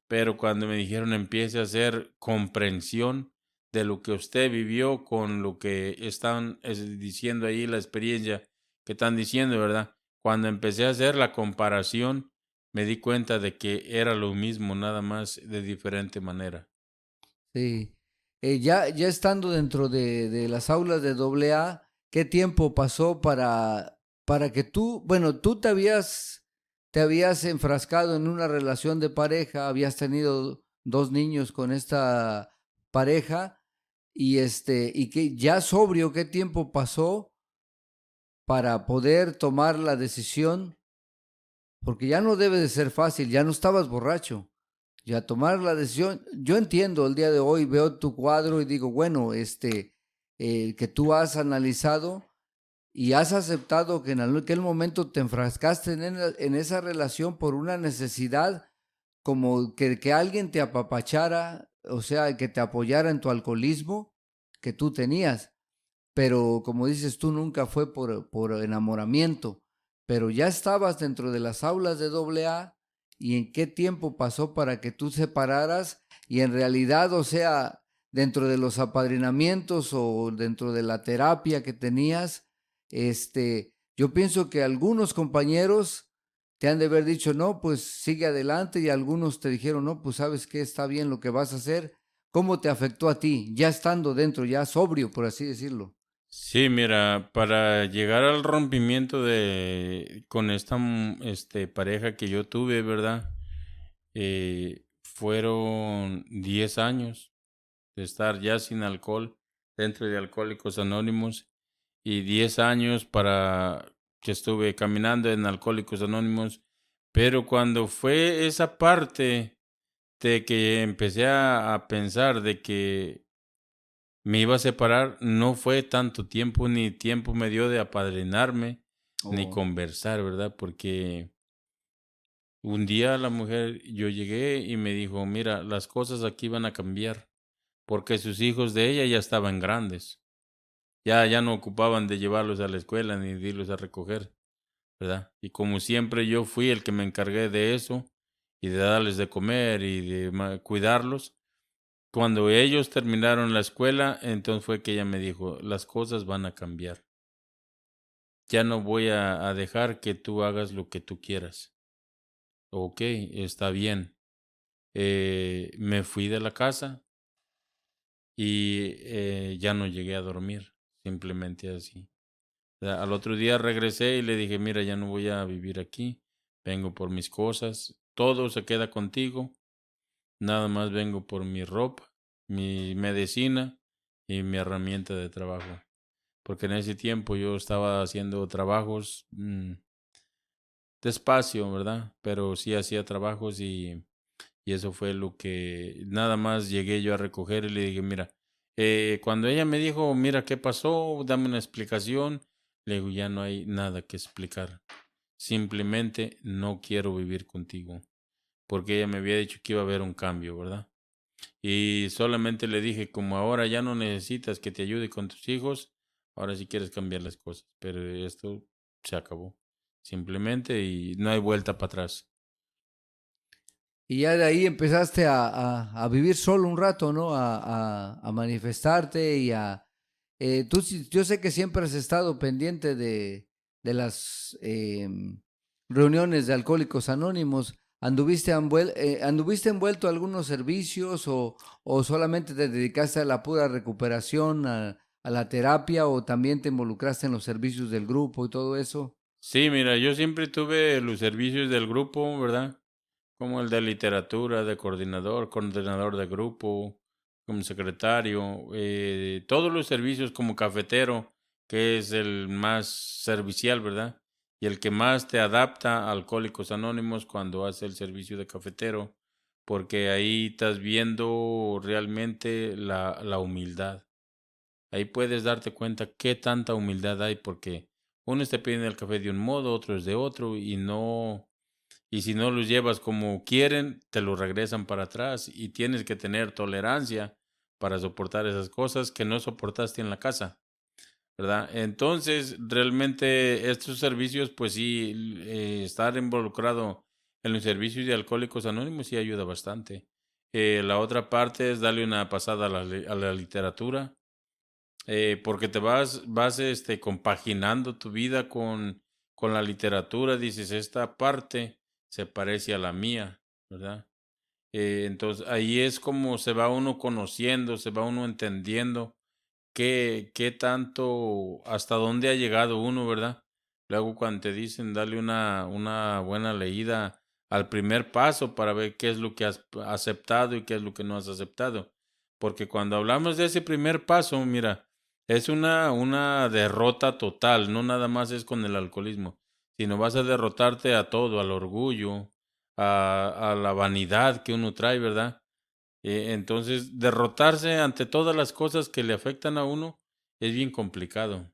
Pero cuando me dijeron empiece a hacer comprensión de lo que usted vivió con lo que están diciendo ahí, la experiencia que están diciendo, ¿verdad? Cuando empecé a hacer la comparación, me di cuenta de que era lo mismo, nada más de diferente manera. Sí. Ya estando dentro de las aulas de AA, ¿qué tiempo pasó para que tú, bueno, tú te habías te habías enfrascado en una relación de pareja, habías tenido 2 niños con esta pareja y que ya sobrio, ¿qué tiempo pasó para poder tomar la decisión? Porque ya no debe de ser fácil, ya no estabas borracho, ya tomar la decisión. Yo entiendo el día de hoy, veo tu cuadro y digo, bueno, que tú has analizado y has aceptado que en aquel momento te enfrascaste en esa relación por una necesidad como que alguien te apapachara, o sea, que te apoyara en tu alcoholismo que tú tenías. Pero como dices tú, nunca fue por enamoramiento, pero ya estabas dentro de las aulas de AA y en qué tiempo pasó para que tú separaras y en realidad, o sea, dentro de los apadrinamientos o dentro de la terapia que tenías, yo pienso que algunos compañeros te han de haber dicho, no, pues sigue adelante y algunos te dijeron, no, pues sabes que está bien lo que vas a hacer. ¿Cómo te afectó a ti, ya estando dentro, ya sobrio, por así decirlo? Sí, mira, para llegar al rompimiento con esta pareja que yo tuve, ¿verdad? Fueron 10 años de estar ya sin alcohol dentro de Alcohólicos Anónimos y 10 años para que estuve caminando en Alcohólicos Anónimos, pero cuando fue esa parte de que empecé a pensar de que me iba a separar, no fue tanto tiempo, ni tiempo me dio de apadrinarme, ni Oh. conversar, ¿verdad? Porque un día la mujer, yo llegué y me dijo, mira, las cosas aquí van a cambiar, porque sus hijos de ella ya estaban grandes, ya no ocupaban de llevarlos a la escuela ni de irlos a recoger, ¿verdad? Y como siempre yo fui el que me encargué de eso y de darles de comer y de cuidarlos. Cuando ellos terminaron la escuela, entonces fue que ella me dijo, las cosas van a cambiar. Ya no voy a dejar que tú hagas lo que tú quieras. Ok, está bien. Me fui de la casa y ya no llegué a dormir, simplemente así. O sea, al otro día regresé y le dije, mira, ya no voy a vivir aquí, vengo por mis cosas, todo se queda contigo, nada más vengo por mi ropa, mi medicina y mi herramienta de trabajo. Porque en ese tiempo yo estaba haciendo trabajos despacio, ¿verdad? Pero sí hacía trabajos y eso fue lo que nada más llegué yo a recoger y le dije, mira, cuando ella me dijo, mira, ¿qué pasó? Dame una explicación. Le digo, ya no hay nada que explicar. Simplemente no quiero vivir contigo. Porque ella me había dicho que iba a haber un cambio, ¿verdad? Y solamente le dije, como ahora ya no necesitas que te ayude con tus hijos, ahora sí quieres cambiar las cosas. Pero esto se acabó. Simplemente y no hay vuelta para atrás. Y ya de ahí empezaste a vivir solo un rato, ¿no? A manifestarte y yo sé que siempre has estado pendiente de las reuniones de Alcohólicos Anónimos. ¿Anduviste envuelto a algunos servicios o solamente te dedicaste a la pura recuperación, a la terapia o también te involucraste en los servicios del grupo y todo eso? Sí, mira, yo siempre tuve los servicios del grupo, ¿verdad? Como el de literatura, de coordinador, coordinador de grupo, como secretario, todos los servicios como cafetero, que es el más servicial, ¿verdad? Y el que más te adapta a Alcohólicos Anónimos cuando hace el servicio de cafetero, porque ahí estás viendo realmente la humildad. Ahí puedes darte cuenta qué tanta humildad hay, porque unos te piden el café de un modo, otros de otro, y si no los llevas como quieren, te lo regresan para atrás y tienes que tener tolerancia para soportar esas cosas que no soportaste en la casa, ¿verdad? Entonces, realmente estos servicios, pues sí, estar involucrado en los servicios de Alcohólicos Anónimos sí ayuda bastante. La otra parte es darle una pasada a la literatura, porque te vas compaginando tu vida con la literatura, dices, esta parte se parece a la mía, ¿verdad? Entonces ahí es como se va uno conociendo, se va uno entendiendo qué tanto, hasta dónde ha llegado uno, ¿verdad? Luego cuando te dicen dale una buena leída al primer paso para ver qué es lo que has aceptado y qué es lo que no has aceptado. Porque cuando hablamos de ese primer paso, mira, es una derrota total, no nada más es con el alcoholismo, sino vas a derrotarte a todo, al orgullo, a la vanidad que uno trae, ¿verdad? Entonces, derrotarse ante todas las cosas que le afectan a uno es bien complicado,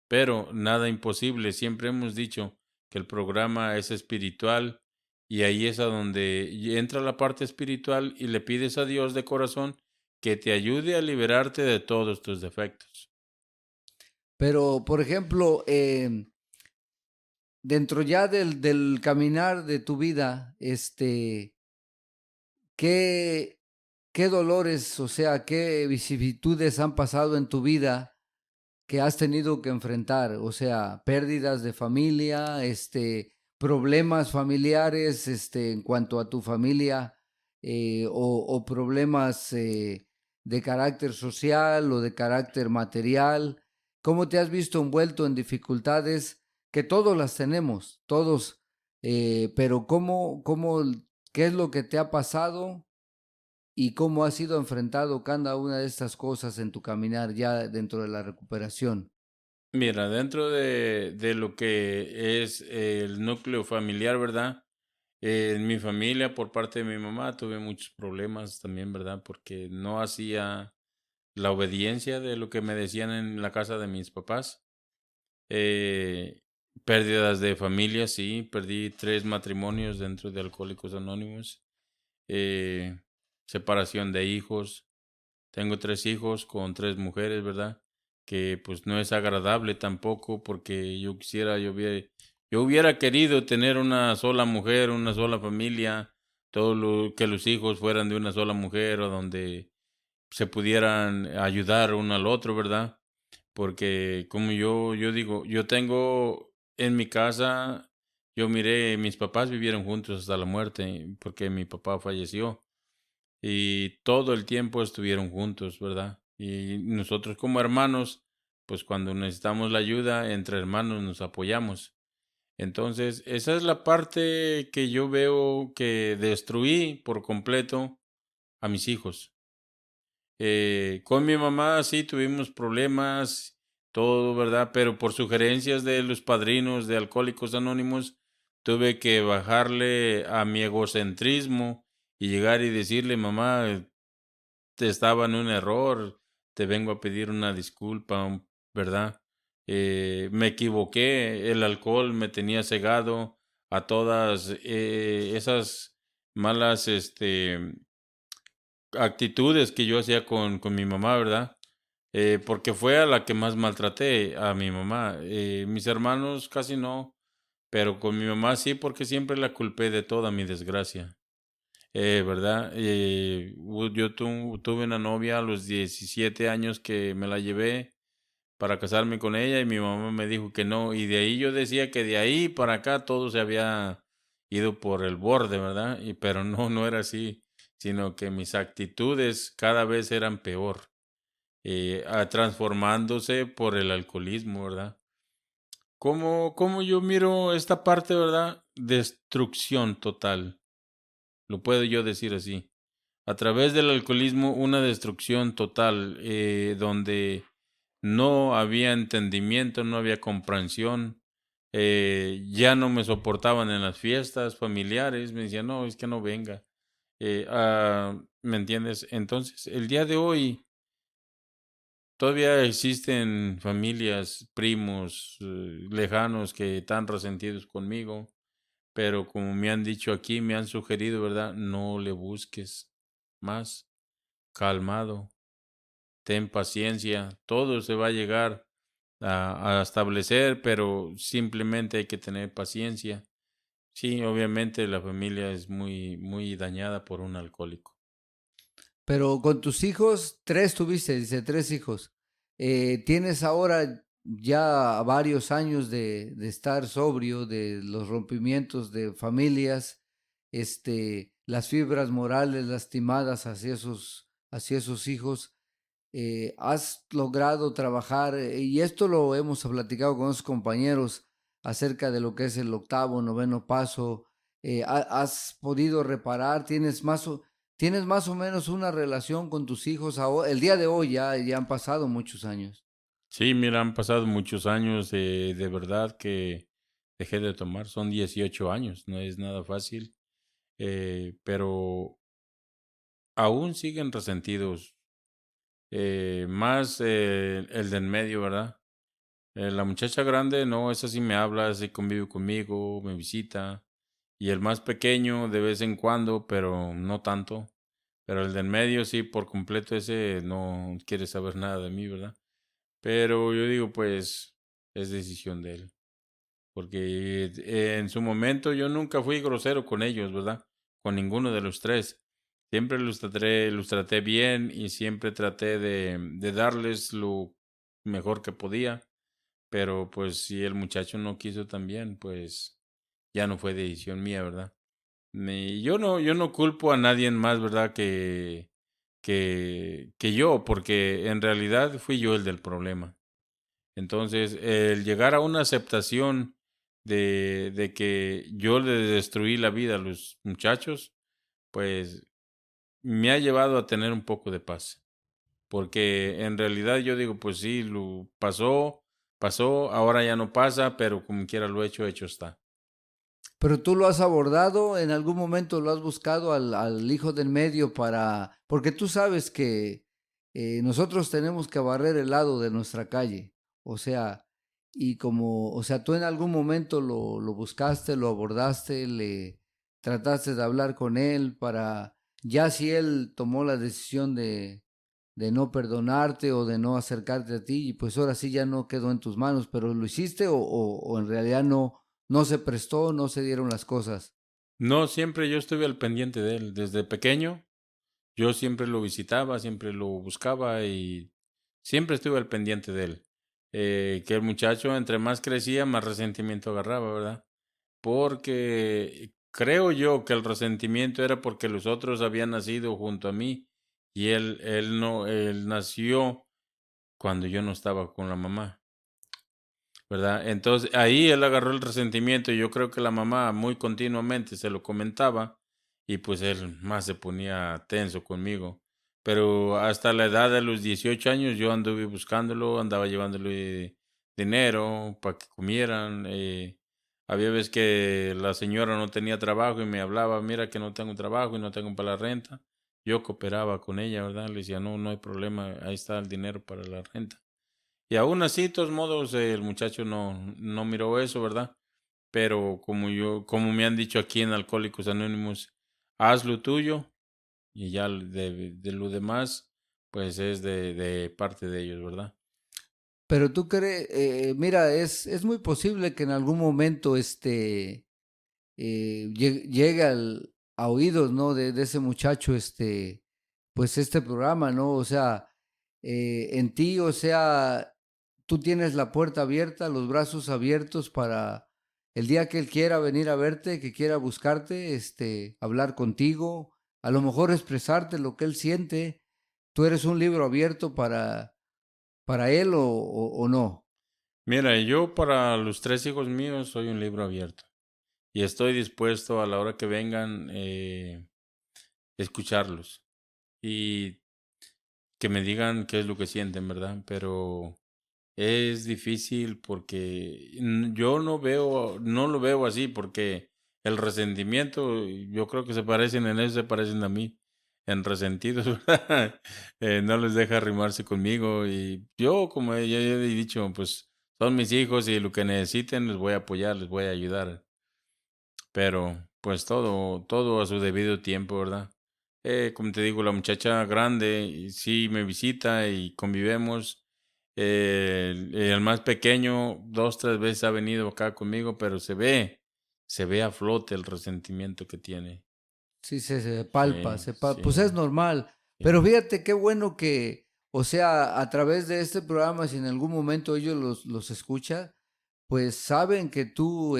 pero nada imposible. Siempre hemos dicho que el programa es espiritual y ahí es a donde entra la parte espiritual y le pides a Dios de corazón que te ayude a liberarte de todos tus defectos. Pero, por ejemplo, dentro ya del caminar de tu vida, ¿qué, qué dolores, o sea, qué vicisitudes han pasado en tu vida que has tenido que enfrentar? O sea, pérdidas de familia, problemas familiares, en cuanto a tu familia, o problemas de carácter social o de carácter material. ¿Cómo te has visto envuelto en dificultades que todos las tenemos, todos? Pero qué es lo que te ha pasado y cómo has sido enfrentado cada una de estas cosas en tu caminar ya dentro de la recuperación? Mira, dentro de lo que es el núcleo familiar, ¿verdad? En mi familia, por parte de mi mamá, tuve muchos problemas también, ¿verdad? Porque no hacía la obediencia de lo que me decían en la casa de mis papás. Eh, Pérdidas de familia, sí, perdí 3 matrimonios dentro de Alcohólicos Anónimos. Eh, Separación de hijos. Tengo 3 hijos con 3 mujeres, ¿verdad? Que pues no es agradable tampoco porque yo hubiera querido tener una sola mujer, una sola familia, que los hijos fueran de una sola mujer o donde se pudieran ayudar uno al otro, ¿verdad? Porque como yo digo, yo tengo en mi casa, yo miré, mis papás vivieron juntos hasta la muerte, porque mi papá falleció y todo el tiempo estuvieron juntos, ¿verdad? Y nosotros como hermanos, pues cuando necesitamos la ayuda, entre hermanos nos apoyamos. Entonces, esa es la parte que yo veo que destruí por completo a mis hijos. Con mi mamá sí tuvimos problemas, todo, ¿verdad? Pero por sugerencias de los padrinos de Alcohólicos Anónimos, tuve que bajarle a mi egocentrismo y llegar y decirle, mamá, te estaba en un error, te vengo a pedir una disculpa, ¿verdad? Me equivoqué, el alcohol me tenía cegado a todas esas malas, actitudes que yo hacía con mi mamá, ¿verdad? Porque fue a la que más maltraté, a mi mamá. Mis hermanos casi no, pero con mi mamá sí, porque siempre la culpé de toda mi desgracia. ¿Verdad? Tuve una novia a los 17 años que me la llevé para casarme con ella y mi mamá me dijo que no. Y de ahí yo decía que de ahí para acá todo se había ido por el borde, ¿verdad? Pero no, no era así, sino que mis actitudes cada vez eran peor, transformándose por el alcoholismo, ¿verdad? ¿Cómo yo miro esta parte, verdad? Destrucción total, lo puedo yo decir así. A través del alcoholismo, una destrucción total, donde no había entendimiento, no había comprensión, ya no me soportaban en las fiestas familiares, me decían, no, es que no venga. ¿Me entiendes? Entonces, el día de hoy todavía existen familias, primos, lejanos que están resentidos conmigo, pero como me han dicho aquí, me han sugerido, ¿verdad? No le busques más, calmado, ten paciencia, todo se va a llegar a establecer, pero simplemente hay que tener paciencia. Sí, obviamente la familia es muy, muy dañada por un alcohólico. Pero con tus hijos, tres tuviste, dice, tres hijos. Tienes ahora ya varios años de estar sobrio, de los rompimientos de familias, las fibras morales lastimadas hacia esos hijos. Has logrado trabajar, y esto lo hemos platicado con los compañeros, acerca de lo que es el octavo, noveno paso. ¿Has podido reparar? ¿Tienes más o menos una relación con tus hijos ahora? El día de hoy ya han pasado muchos años. Sí, mira, han pasado muchos años, de verdad que dejé de tomar, son 18 años, no es nada fácil, pero aún siguen resentidos, más el de en medio, ¿verdad? La muchacha grande, no, esa sí me habla, sí convive conmigo, me visita, y el más pequeño de vez en cuando, pero no tanto, pero el de en medio sí, por completo, ese no quiere saber nada de mí, ¿verdad? Pero yo digo, pues, es decisión de él. Porque en su momento yo nunca fui grosero con ellos, ¿verdad? Con ninguno de los tres. Siempre los traté bien y siempre traté de darles lo mejor que podía. Pero pues si el muchacho no quiso también, pues ya no fue decisión mía, ¿verdad? Yo no culpo a nadie más, ¿verdad? Que yo, porque en realidad fui yo el del problema. Entonces, el llegar a una aceptación de que yo le destruí la vida a los muchachos, pues me ha llevado a tener un poco de paz. Porque en realidad yo digo, pues sí, lo pasó, ahora ya no pasa, pero como quiera lo hecho está. Pero tú lo has abordado, en algún momento lo has buscado al hijo del medio porque tú sabes que nosotros tenemos que barrer el lado de nuestra calle, o sea, o sea, tú en algún momento lo buscaste, lo abordaste, le trataste de hablar con él ya si él tomó la decisión de no perdonarte o de no acercarte a ti, y pues ahora sí ya no quedó en tus manos, pero ¿lo hiciste o en realidad no se prestó, no se dieron las cosas? No, siempre yo estuve al pendiente de él. Desde pequeño, yo siempre lo visitaba, siempre lo buscaba y siempre estuve al pendiente de él. Que el muchacho, entre más crecía, más resentimiento agarraba, ¿verdad? Porque creo yo que el resentimiento era porque los otros habían nacido junto a mí y él no, él nació cuando yo no estaba con la mamá, ¿verdad? Entonces ahí él agarró el resentimiento y yo creo que la mamá muy continuamente se lo comentaba y pues él más se ponía tenso conmigo. Pero hasta la edad de los 18 años yo anduve buscándolo, andaba llevándole dinero para que comieran. Había veces que la señora no tenía trabajo y me hablaba, mira que no tengo trabajo y no tengo para la renta. Yo cooperaba con ella, ¿verdad? Le decía, no, no hay problema, ahí está el dinero para la renta. Y aún así, de todos modos, el muchacho no miró eso, ¿verdad? Pero como me han dicho aquí en Alcohólicos Anónimos, haz lo tuyo y ya de lo demás, pues es de parte de ellos, ¿verdad? Pero tú crees, mira, es muy posible que en algún momento llegue a oídos, ¿no? De ese muchacho, pues este programa, ¿no? O sea, en ti, o sea, tú tienes la puerta abierta, los brazos abiertos para el día que él quiera venir a verte, que quiera buscarte, hablar contigo, a lo mejor expresarte lo que él siente. Tú eres un libro abierto para él o no. Mira, yo para los tres hijos míos soy un libro abierto y estoy dispuesto a la hora que vengan escucharlos y que me digan qué es lo que sienten, ¿verdad? Pero es difícil porque yo no lo veo así porque el resentimiento, yo creo que se parecen en eso, se parecen a mí, en resentidos, ¿verdad? No les deja arrimarse conmigo y yo, como ya he dicho, pues son mis hijos y lo que necesiten les voy a apoyar, les voy a ayudar, pero pues todo a su debido tiempo, ¿verdad? Como te digo, la muchacha grande sí me visita y convivemos. El más pequeño 2, 3 veces ha venido acá conmigo, pero se ve a flote el resentimiento que tiene. Sí, se palpa, Sí, pues es sí, normal. Pero sí. fíjate qué bueno que, o sea, a través de este programa, si en algún momento ellos los escuchan, pues saben que tú,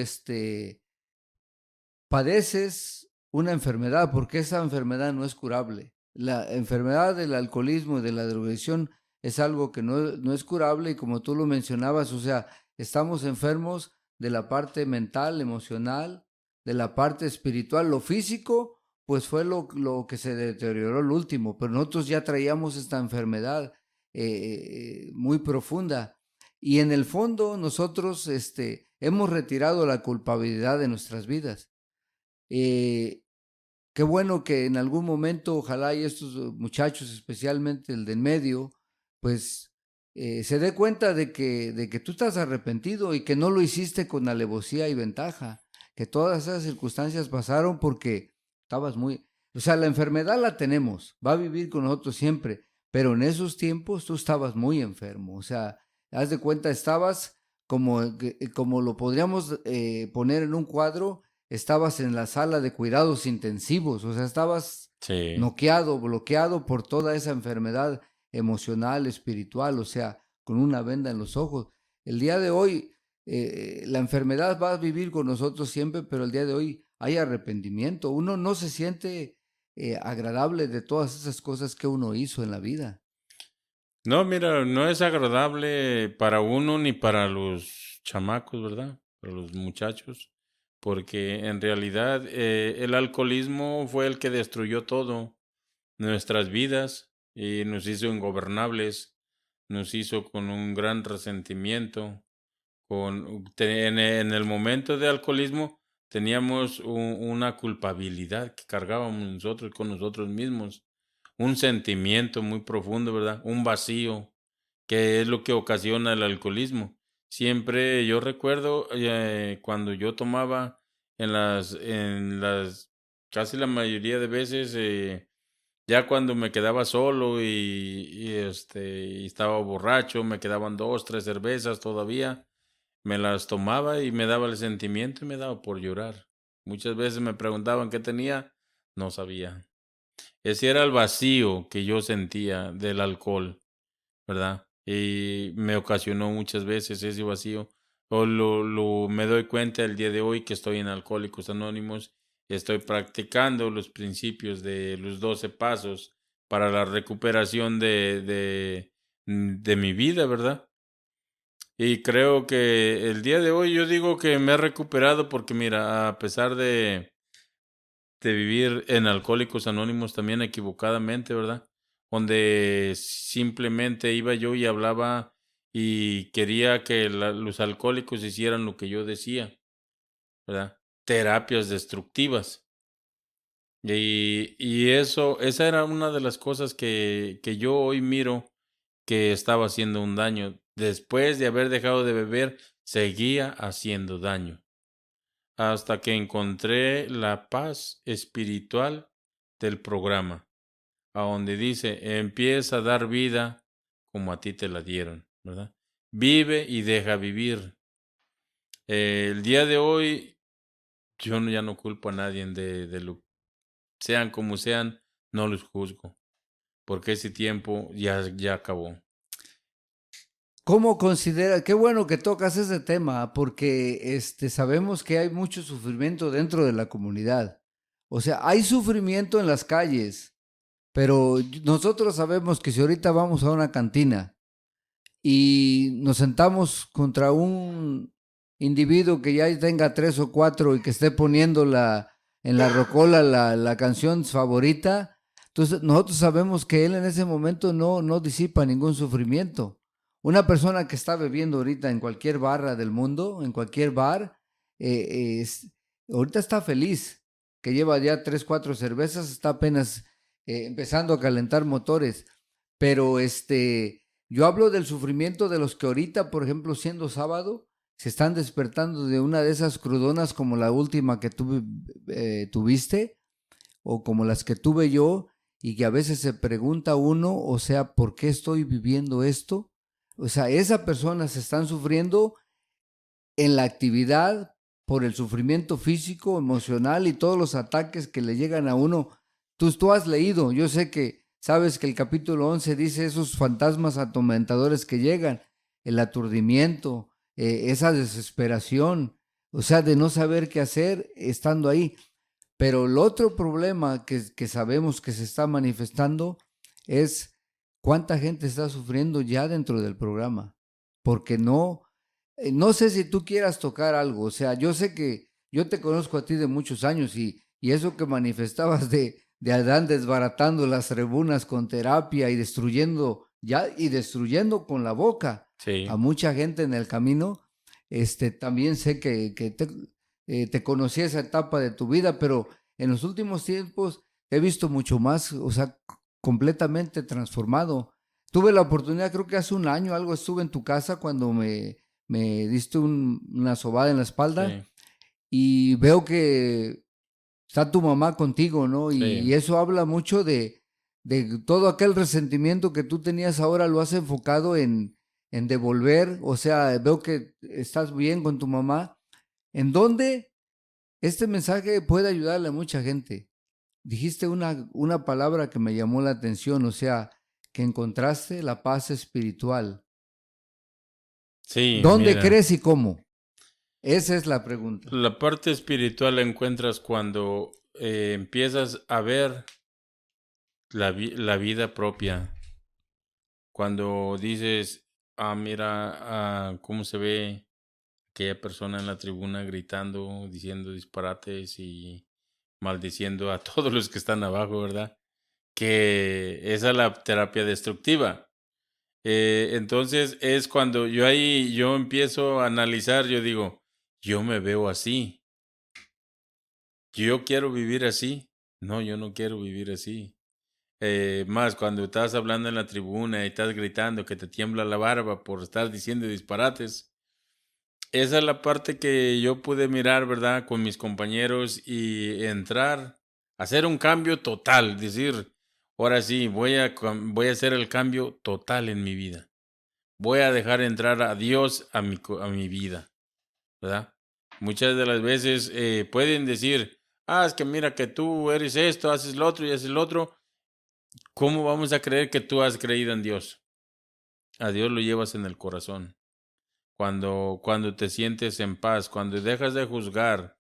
padeces una enfermedad, porque esa enfermedad no es curable. La enfermedad del alcoholismo y de la drogadicción es algo que no es curable y como tú lo mencionabas, o sea, estamos enfermos de la parte mental, emocional, de la parte espiritual. Lo físico, pues fue lo que se deterioró el último, pero nosotros ya traíamos esta enfermedad muy profunda. Y en el fondo nosotros hemos retirado la culpabilidad de nuestras vidas. Qué bueno que en algún momento, ojalá y estos muchachos, especialmente el del medio, pues se dé cuenta de que tú estás arrepentido y que no lo hiciste con alevosía y ventaja, que todas esas circunstancias pasaron porque estabas muy... O sea, la enfermedad la tenemos, va a vivir con nosotros siempre, pero en esos tiempos tú estabas muy enfermo. O sea, haz de cuenta, estabas como lo podríamos poner en un cuadro, estabas en la sala de cuidados intensivos, o sea, estabas Sí. noqueado, bloqueado por toda esa enfermedad emocional, espiritual, o sea, con una venda en los ojos. El día de hoy, la enfermedad va a vivir con nosotros siempre, pero el día de hoy hay arrepentimiento. Uno no se siente agradable de todas esas cosas que uno hizo en la vida. No, mira, no es agradable para uno ni para los chamacos, ¿verdad? Para los muchachos, porque en realidad el alcoholismo fue el que destruyó todo, nuestras vidas, y nos hizo ingobernables, nos hizo con un gran resentimiento, en el momento de alcoholismo teníamos una culpabilidad que cargábamos nosotros con nosotros mismos, un sentimiento muy profundo, ¿verdad? Un vacío, que es lo que ocasiona el alcoholismo. Siempre yo recuerdo cuando yo tomaba casi la mayoría de veces, ya cuando me quedaba solo y estaba borracho, me quedaban 2, 3 cervezas todavía, me las tomaba y me daba el sentimiento y me daba por llorar. Muchas veces me preguntaban qué tenía, no sabía. Ese era el vacío que yo sentía del alcohol, ¿verdad? Y me ocasionó muchas veces ese vacío. Me doy cuenta el día de hoy que estoy en Alcohólicos Anónimos, estoy practicando los principios de los 12 pasos para la recuperación de mi vida, ¿verdad? Y creo que el día de hoy yo digo que me he recuperado porque mira, a pesar de vivir en Alcohólicos Anónimos también equivocadamente, ¿verdad? Donde simplemente iba yo y hablaba y quería que los alcohólicos hicieran lo que yo decía, ¿verdad? Terapias destructivas. Y esa era una de las cosas que yo hoy miro que estaba haciendo un daño. Después de haber dejado de beber, seguía haciendo daño. Hasta que encontré la paz espiritual del programa, a donde dice, empieza a dar vida como a ti te la dieron, ¿verdad? Vive y deja vivir. El día de hoy, ya no culpo a nadie de lo, sean como sean, no los juzgo, porque ese tiempo ya acabó. ¿Cómo considera? Qué bueno que tocas ese tema, porque sabemos que hay mucho sufrimiento dentro de la comunidad. O sea, hay sufrimiento en las calles, pero nosotros sabemos que si ahorita vamos a una cantina y nos sentamos contra un individuo que ya tenga 3 o 4 y que esté poniendo en la rocola la canción favorita, entonces nosotros sabemos que él en ese momento no disipa ningún sufrimiento. Una persona que está bebiendo ahorita en cualquier barra del mundo, en cualquier bar, ahorita está feliz, que lleva ya 3, 4 cervezas, está apenas empezando a calentar motores, pero yo hablo del sufrimiento de los que ahorita, por ejemplo, siendo sábado, se están despertando de una de esas crudonas como la última que tuviste o como las que tuve yo y que a veces se pregunta uno, o sea, ¿por qué estoy viviendo esto? O sea, esas personas están sufriendo en la actividad por el sufrimiento físico, emocional y todos los ataques que le llegan a uno. Tú has leído, yo sé que sabes que el capítulo 11 dice esos fantasmas atormentadores que llegan, el aturdimiento, esa desesperación, o sea, de no saber qué hacer estando ahí. Pero el otro problema que sabemos que se está manifestando es cuánta gente está sufriendo ya dentro del programa, porque no no sé si tú quieras tocar algo, o sea, yo sé que yo te conozco a ti de muchos años y eso que manifestabas de Adán desbaratando las tribunas con terapia y destruyendo, ya, y destruyendo con la boca a Sí, mucha gente en el camino, también sé que te conocí esa etapa de tu vida, pero en los últimos tiempos he visto mucho más, o sea, completamente transformado. Tuve la oportunidad, creo que hace un año, algo estuve en tu casa cuando me diste una sobada en la espalda sí, y veo que está tu mamá contigo, ¿no? Y sí. eso habla mucho de todo aquel resentimiento que tú tenías ahora, lo has enfocado en devolver, o sea, veo que estás bien con tu mamá. ¿En dónde este mensaje puede ayudarle a mucha gente? Dijiste una palabra que me llamó la atención, o sea, que encontraste la paz espiritual. Sí, ¿Dónde mira, crees y cómo? Esa es la pregunta. la parte espiritual la encuentras cuando empiezas a ver la vida propia. Cuando dices, mira, cómo se ve aquella persona en la tribuna gritando, diciendo disparates y maldiciendo a todos los que están abajo, ¿verdad? Que esa es la terapia destructiva. Entonces es cuando yo empiezo a analizar, yo digo, yo me veo así, yo quiero vivir así. No, yo no quiero vivir así. Más cuando estás hablando en la tribuna y estás gritando que te tiembla la barba por estar diciendo disparates. Esa es la parte que yo pude mirar, ¿verdad? Con mis compañeros y entrar, hacer un cambio total, decir, ahora sí, voy a hacer el cambio total en mi vida. Voy a dejar entrar a Dios a mi vida, ¿verdad? Muchas de las veces pueden decir, es que mira que tú eres esto, haces lo otro y haces lo otro. ¿Cómo vamos a creer que tú has creído en Dios? A Dios lo llevas en el corazón. Cuando te sientes en paz, cuando dejas de juzgar.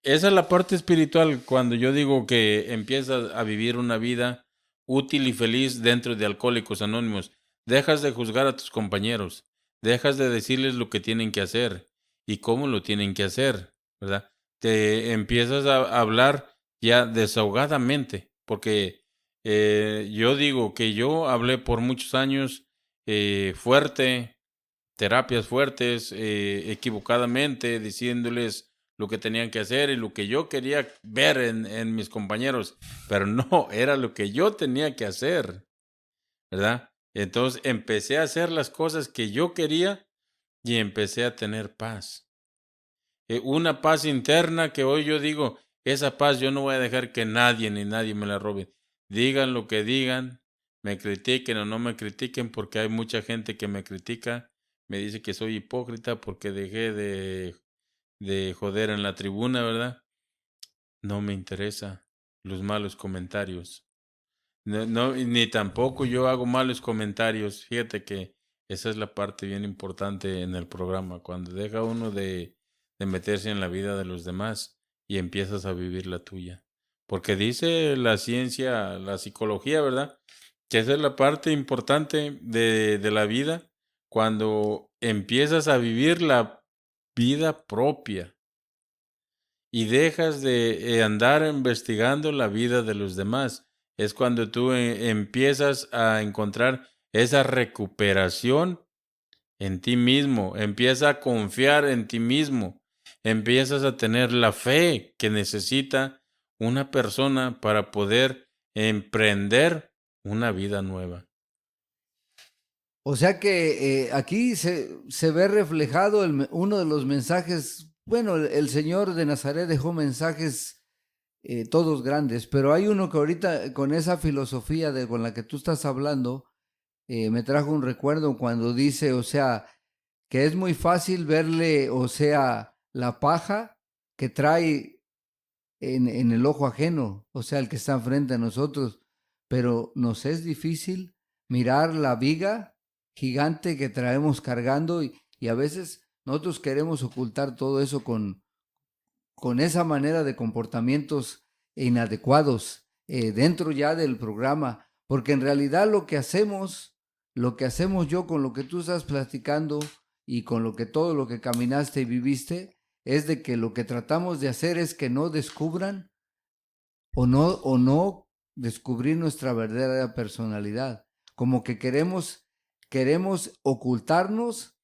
Esa es la parte espiritual, cuando yo digo que empiezas a vivir una vida útil y feliz dentro de Alcohólicos Anónimos. Dejas de juzgar a tus compañeros, dejas de decirles lo que tienen que hacer y cómo lo tienen que hacer, ¿verdad? Te empiezas a hablar ya desahogadamente, porque yo digo que yo hablé por muchos años fuerte, terapias fuertes, equivocadamente, diciéndoles lo que tenían que hacer y lo que yo quería ver en mis compañeros, pero no, era lo que yo tenía que hacer, ¿verdad? Entonces empecé a hacer las cosas que yo quería y empecé a tener paz. Una paz interna que hoy yo digo, esa paz yo no voy a dejar que nadie ni nadie me la robe. Digan lo que digan, me critiquen o no me critiquen, porque hay mucha gente que me critica, me dice que soy hipócrita porque dejé de joder en la tribuna, ¿verdad? No me interesa los malos comentarios. No, no, ni tampoco yo hago malos comentarios. Fíjate que esa es la parte bien importante en el programa, cuando deja uno de meterse en la vida de los demás y empiezas a vivir la tuya. Porque dice la ciencia, la psicología, ¿verdad? Que esa es la parte importante de la vida, cuando empiezas a vivir la vida propia y dejas de andar investigando la vida de los demás. Es cuando tú empiezas a encontrar esa recuperación en ti mismo, empiezas a confiar en ti mismo, empiezas a tener la fe que necesita una persona para poder emprender una vida nueva. O sea que aquí se ve reflejado uno de los mensajes, bueno, el Señor de Nazaret dejó mensajes todos grandes, pero hay uno que ahorita con esa filosofía con la que tú estás hablando, me trajo un recuerdo cuando dice, o sea, que es muy fácil verle, o sea, la paja que trae en el ojo ajeno, o sea, el que está enfrente a nosotros, pero nos es difícil mirar la viga gigante que traemos cargando y a veces nosotros queremos ocultar todo eso con esa manera de comportamientos inadecuados dentro ya del programa, porque en realidad lo que hacemos yo con lo que tú estás platicando y con lo que todo lo que caminaste y viviste, es de que lo que tratamos de hacer es que no descubran o no descubrir nuestra verdadera personalidad. Como que queremos ocultarnos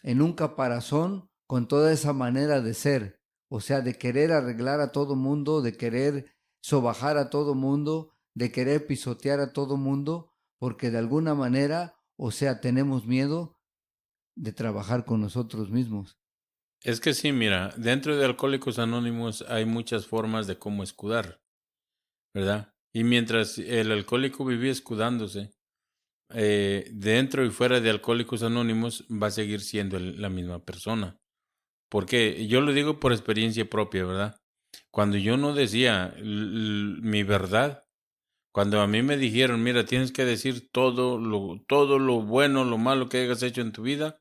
en un caparazón con toda esa manera de ser, o sea, de querer arreglar a todo mundo, de querer sobajar a todo mundo, de querer pisotear a todo mundo, porque de alguna manera, o sea, tenemos miedo de trabajar con nosotros mismos. Es que sí, mira, dentro de Alcohólicos Anónimos hay muchas formas de cómo escudar, ¿verdad? Y mientras el alcohólico vivía escudándose, dentro y fuera de Alcohólicos Anónimos va a seguir siendo la misma persona. Porque yo lo digo por experiencia propia, ¿verdad? Cuando yo no decía mi verdad, cuando a mí me dijeron, mira, tienes que decir todo lo bueno, lo malo que hayas hecho en tu vida,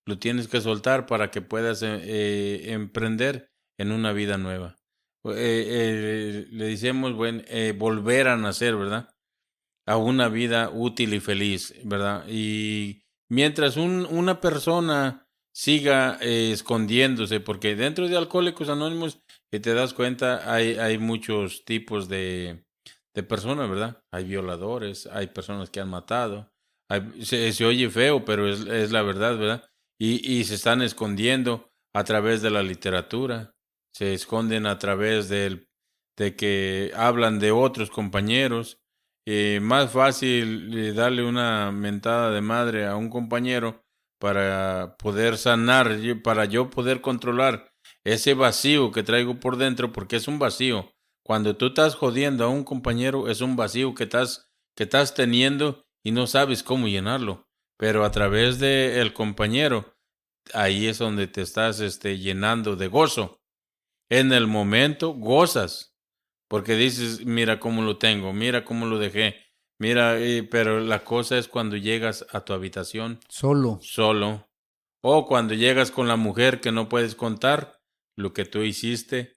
lo tienes que soltar para que puedas emprender en una vida nueva. Le decimos, volver a nacer, ¿verdad? A una vida útil y feliz, ¿verdad? Y mientras una persona siga escondiéndose, porque dentro de Alcohólicos Anónimos, si te das cuenta, hay muchos tipos de personas, ¿verdad? Hay violadores, hay personas que han matado, se oye feo, pero es la verdad, ¿verdad? Y se están escondiendo a través de la literatura, se esconden a través de que hablan de otros compañeros. Más fácil darle una mentada de madre a un compañero para poder sanar, para yo poder controlar ese vacío que traigo por dentro, porque es un vacío. Cuando tú estás jodiendo a un compañero, es un vacío que estás teniendo y no sabes cómo llenarlo. Pero a través del compañero, ahí es donde te estás llenando de gozo. En el momento gozas, porque dices, mira cómo lo tengo, mira cómo lo dejé, mira, pero la cosa es cuando llegas a tu habitación Solo. solo, o cuando llegas con la mujer que no puedes contar lo que tú hiciste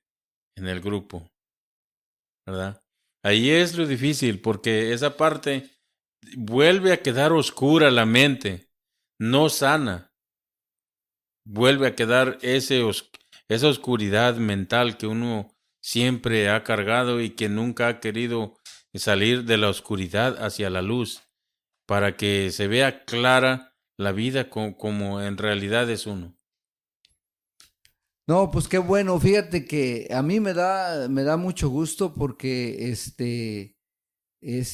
en el grupo, ¿verdad? Ahí es lo difícil, porque esa parte vuelve a quedar oscura la mente, no sana, vuelve a quedar esa oscuridad mental que uno siempre ha cargado y que nunca ha querido salir de la oscuridad hacia la luz, para que se vea clara la vida como en realidad es uno. No, pues qué bueno. Fíjate que a mí me da mucho gusto porque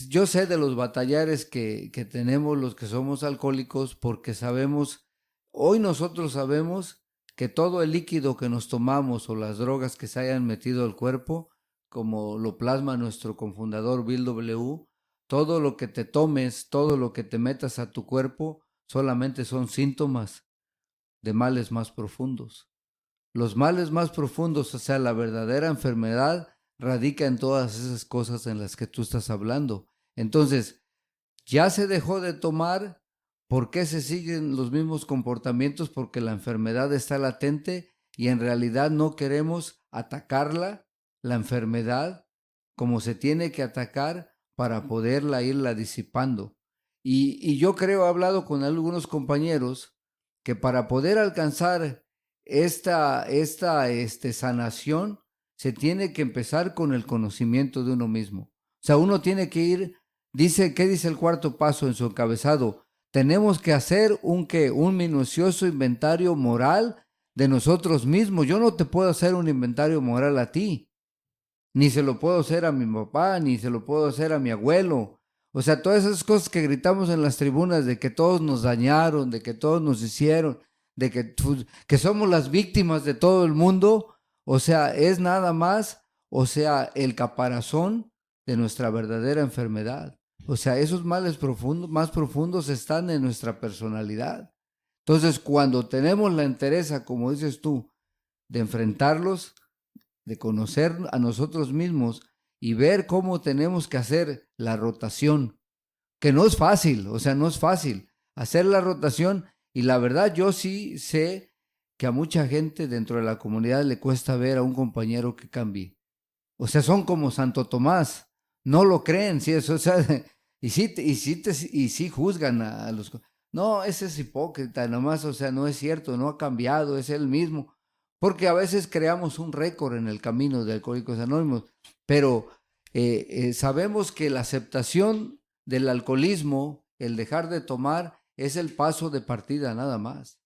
yo sé de los batallares que tenemos los que somos alcohólicos porque hoy nosotros sabemos que todo el líquido que nos tomamos o las drogas que se hayan metido al cuerpo, como lo plasma nuestro cofundador Bill W., todo lo que te tomes, todo lo que te metas a tu cuerpo, solamente son síntomas de males más profundos. Los males más profundos, o sea, la verdadera enfermedad, radica en todas esas cosas en las que tú estás hablando. Entonces, ya se dejó de tomar. ¿Por qué se siguen los mismos comportamientos? Porque la enfermedad está latente y en realidad no queremos atacarla, la enfermedad, como se tiene que atacar para poderla irla disipando. Y yo creo, he hablado con algunos compañeros, que para poder alcanzar esta sanación, se tiene que empezar con el conocimiento de uno mismo. O sea, uno tiene que ir, ¿qué dice el cuarto paso en su encabezado? Tenemos que hacer un minucioso inventario moral de nosotros mismos. Yo no te puedo hacer un inventario moral a ti, ni se lo puedo hacer a mi papá, ni se lo puedo hacer a mi abuelo. O sea, todas esas cosas que gritamos en las tribunas de que todos nos dañaron, de que todos nos hicieron, de que somos las víctimas de todo el mundo, o sea, es nada más, o sea, el caparazón de nuestra verdadera enfermedad. O sea, esos males más profundos están en nuestra personalidad. Entonces, cuando tenemos la entereza, como dices tú, de enfrentarlos, de conocer a nosotros mismos y ver cómo tenemos que hacer la rotación, que no es fácil, o sea, no es fácil hacer la rotación. Y la verdad, yo sí sé que a mucha gente dentro de la comunidad le cuesta ver a un compañero que cambie. O sea, son como Santo Tomás, no lo creen, sí, eso, o sea, y sí juzgan a los. No, ese es hipócrita, nomás, o sea, no es cierto, no ha cambiado, es él mismo. Porque a veces creamos un récord en el camino de Alcohólicos Anónimos, pero sabemos que la aceptación del alcoholismo, el dejar de tomar, es el paso de partida nada más.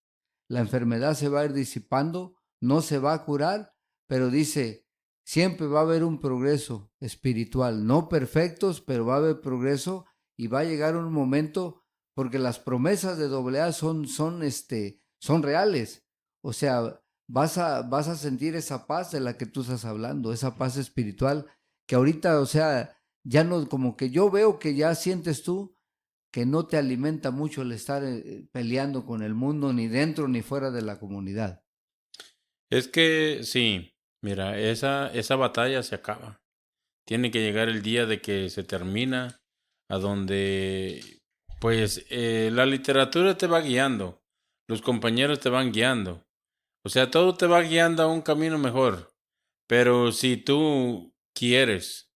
La enfermedad se va a ir disipando, no se va a curar, pero dice, siempre va a haber un progreso espiritual, no perfectos, pero va a haber progreso y va a llegar un momento porque las promesas de AA son reales. O sea, vas a sentir esa paz de la que tú estás hablando, esa paz espiritual que ahorita, o sea, ya no, como que yo veo que ya sientes tú que no te alimenta mucho el estar peleando con el mundo, ni dentro ni fuera de la comunidad. Es que sí, mira, esa batalla se acaba. Tiene que llegar el día de que se termina, a donde, pues, la literatura te va guiando, los compañeros te van guiando, o sea, todo te va guiando a un camino mejor. Pero si tú quieres,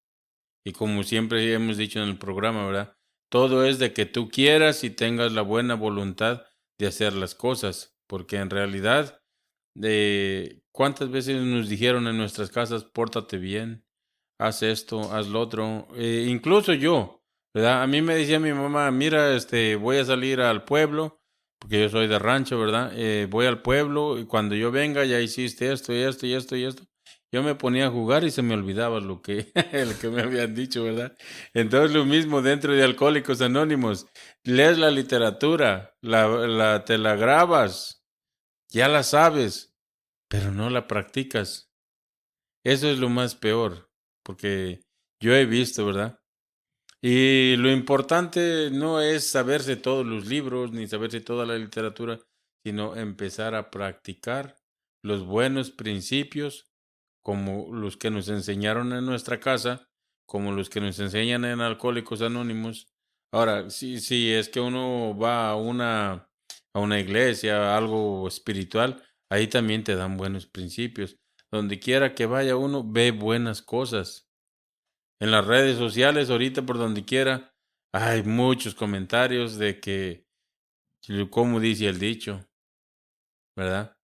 y como siempre hemos dicho en el programa, ¿verdad? Todo es de que tú quieras y tengas la buena voluntad de hacer las cosas, porque en realidad, ¿cuántas veces nos dijeron en nuestras casas, pórtate bien? Haz esto, haz lo otro. Incluso yo, ¿verdad? A mí me decía mi mamá, mira, voy a salir al pueblo, porque yo soy de rancho, ¿verdad? Voy al pueblo y cuando yo venga ya hiciste esto y esto y esto y esto. Yo me ponía a jugar y se me olvidaba lo que, lo que me habían dicho, ¿verdad? Entonces lo mismo dentro de Alcohólicos Anónimos. Lees la literatura, te la grabas, ya la sabes, pero no la practicas. Eso es lo más peor, porque yo he visto, ¿verdad? Y lo importante no es saberse todos los libros ni saberse toda la literatura, sino empezar a practicar los buenos principios como los que nos enseñaron en nuestra casa, como los que nos enseñan en Alcohólicos Anónimos. Ahora, si es que uno va a una iglesia, a algo espiritual, ahí también te dan buenos principios. Donde quiera que vaya uno, ve buenas cosas. En las redes sociales, ahorita por donde quiera, hay muchos comentarios de que, como dice el dicho, ¿verdad?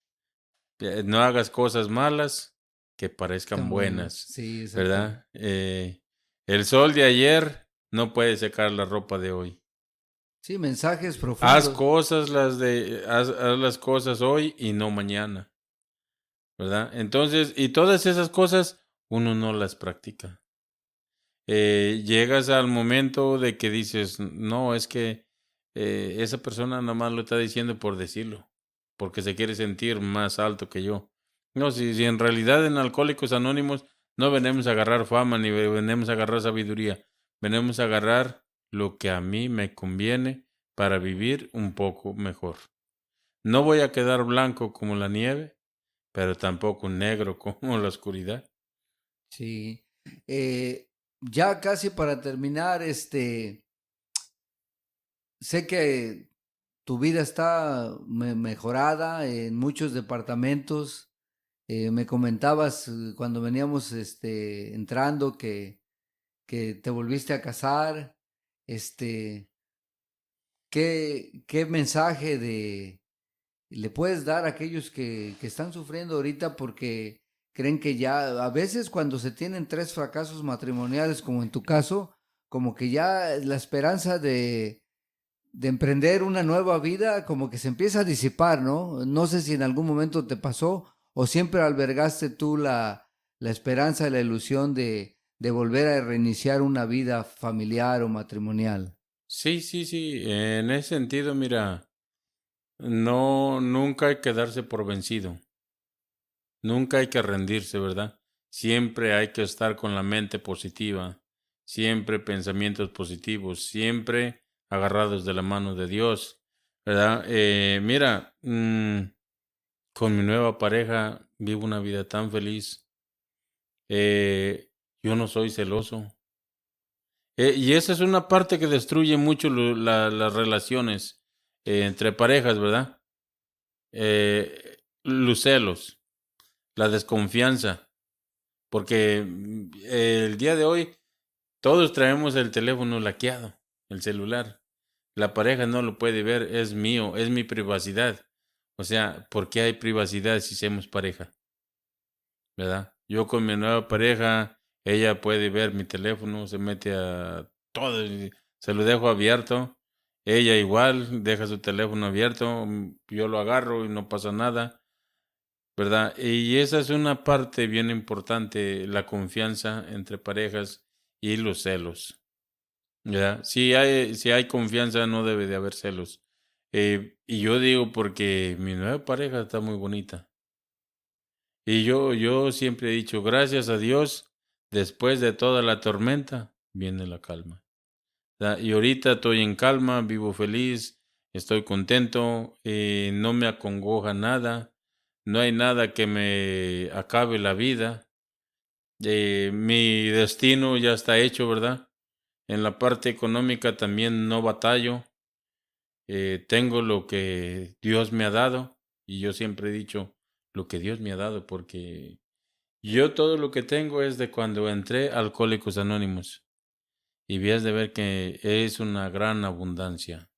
No hagas cosas malas que parezcan Tan buenas. buenas, Sí, exactamente. ¿verdad? El sol de ayer no puede secar la ropa de hoy. Sí, mensajes profundos. Haz las cosas hoy y no mañana, ¿verdad? Entonces, y todas esas cosas uno no las practica. Llegas al momento de que dices, no, es que esa persona nomás lo está diciendo por decirlo, porque se quiere sentir más alto que yo. No, si en realidad en Alcohólicos Anónimos no venimos a agarrar fama ni venimos a agarrar sabiduría, venimos a agarrar lo que a mí me conviene para vivir un poco mejor. No voy a quedar blanco como la nieve, pero tampoco negro como la oscuridad. Sí. Ya casi para terminar, sé que tu vida está mejorada en muchos departamentos. Me comentabas cuando veníamos entrando que te volviste a casar. Este, ¿qué mensaje le puedes dar a aquellos que están sufriendo ahorita porque creen que ya, a veces cuando se tienen 3 fracasos matrimoniales, como en tu caso, como que ya la esperanza de emprender una nueva vida como que se empieza a disipar, ¿no? No sé si en algún momento te pasó o siempre albergaste tú la esperanza y la ilusión de volver a reiniciar una vida familiar o matrimonial. Sí, sí, sí, en ese sentido, mira. No, nunca hay que darse por vencido, nunca hay que rendirse, ¿verdad? Siempre hay que estar con la mente positiva, siempre pensamientos positivos, siempre agarrados de la mano de Dios, ¿verdad? Mira, con mi nueva pareja vivo una vida tan feliz. Yo no soy celoso. Y esa es una parte que destruye mucho las relaciones entre parejas, ¿verdad? Los celos, la desconfianza, porque el día de hoy todos traemos el teléfono laqueado, el celular. La pareja no lo puede ver, es mío, es mi privacidad. O sea, ¿por qué hay privacidad si somos pareja? ¿Verdad? Yo con mi nueva pareja, ella puede ver mi teléfono, se mete a todo, se lo dejo abierto. Ella igual deja su teléfono abierto, yo lo agarro y no pasa nada, ¿verdad? Y esa es una parte bien importante, la confianza entre parejas y los celos, ¿verdad? Si hay confianza, no debe de haber celos. Y yo digo porque mi nueva pareja está muy bonita. Y yo siempre he dicho, gracias a Dios, después de toda la tormenta, viene la calma. Y ahorita estoy en calma, vivo feliz, estoy contento, no me acongoja nada, no hay nada que me acabe la vida. Mi destino ya está hecho, ¿verdad? En la parte económica también no batallo. Tengo lo que Dios me ha dado y yo siempre he dicho lo que Dios me ha dado porque yo todo lo que tengo es de cuando entré a Alcohólicos Anónimos y vías de ver que es una gran abundancia,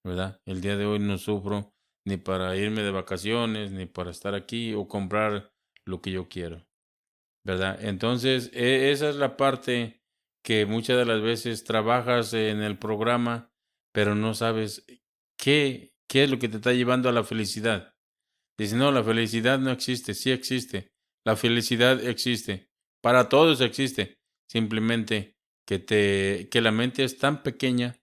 ¿verdad? El día de hoy no sufro ni para irme de vacaciones, ni para estar aquí o comprar lo que yo quiero, ¿verdad? Entonces, esa es la parte que muchas de las veces trabajas en el programa, pero no sabes qué es lo que te está llevando a la felicidad. Dice, no, la felicidad no existe, sí existe. La felicidad existe. Para todos existe. Simplemente que la mente es tan pequeña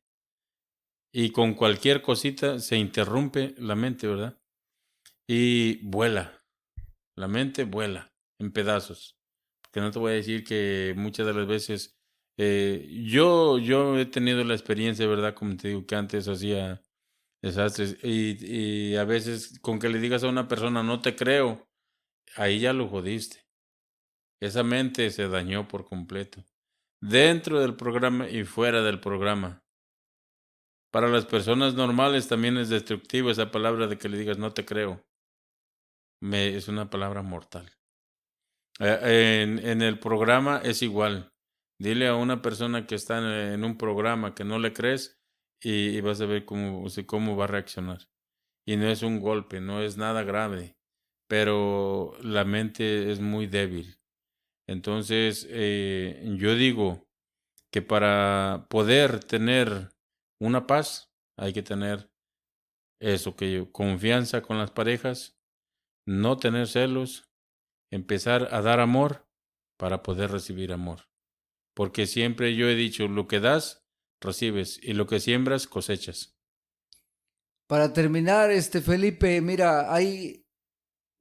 y con cualquier cosita se interrumpe la mente, ¿verdad? Y vuela. La mente vuela en pedazos. Porque no te voy a decir que muchas de las veces yo he tenido la experiencia, ¿verdad? Como te digo, que antes hacía desastres y a veces con que le digas a una persona no te creo, ahí ya lo jodiste. Esa mente se dañó por completo. Dentro del programa y fuera del programa. Para las personas normales también es destructivo esa palabra de que le digas no te creo. Es una palabra mortal. En el programa es igual. Dile a una persona que está en un programa que no le crees y vas a ver cómo va a reaccionar. Y no es un golpe, no es nada grave, pero la mente es muy débil. Entonces, yo digo que para poder tener una paz hay que tener eso, confianza con las parejas, no tener celos, empezar a dar amor para poder recibir amor. Porque siempre yo he dicho, lo que das, recibes, y lo que siembras, cosechas. Para terminar, Felipe, mira, ahí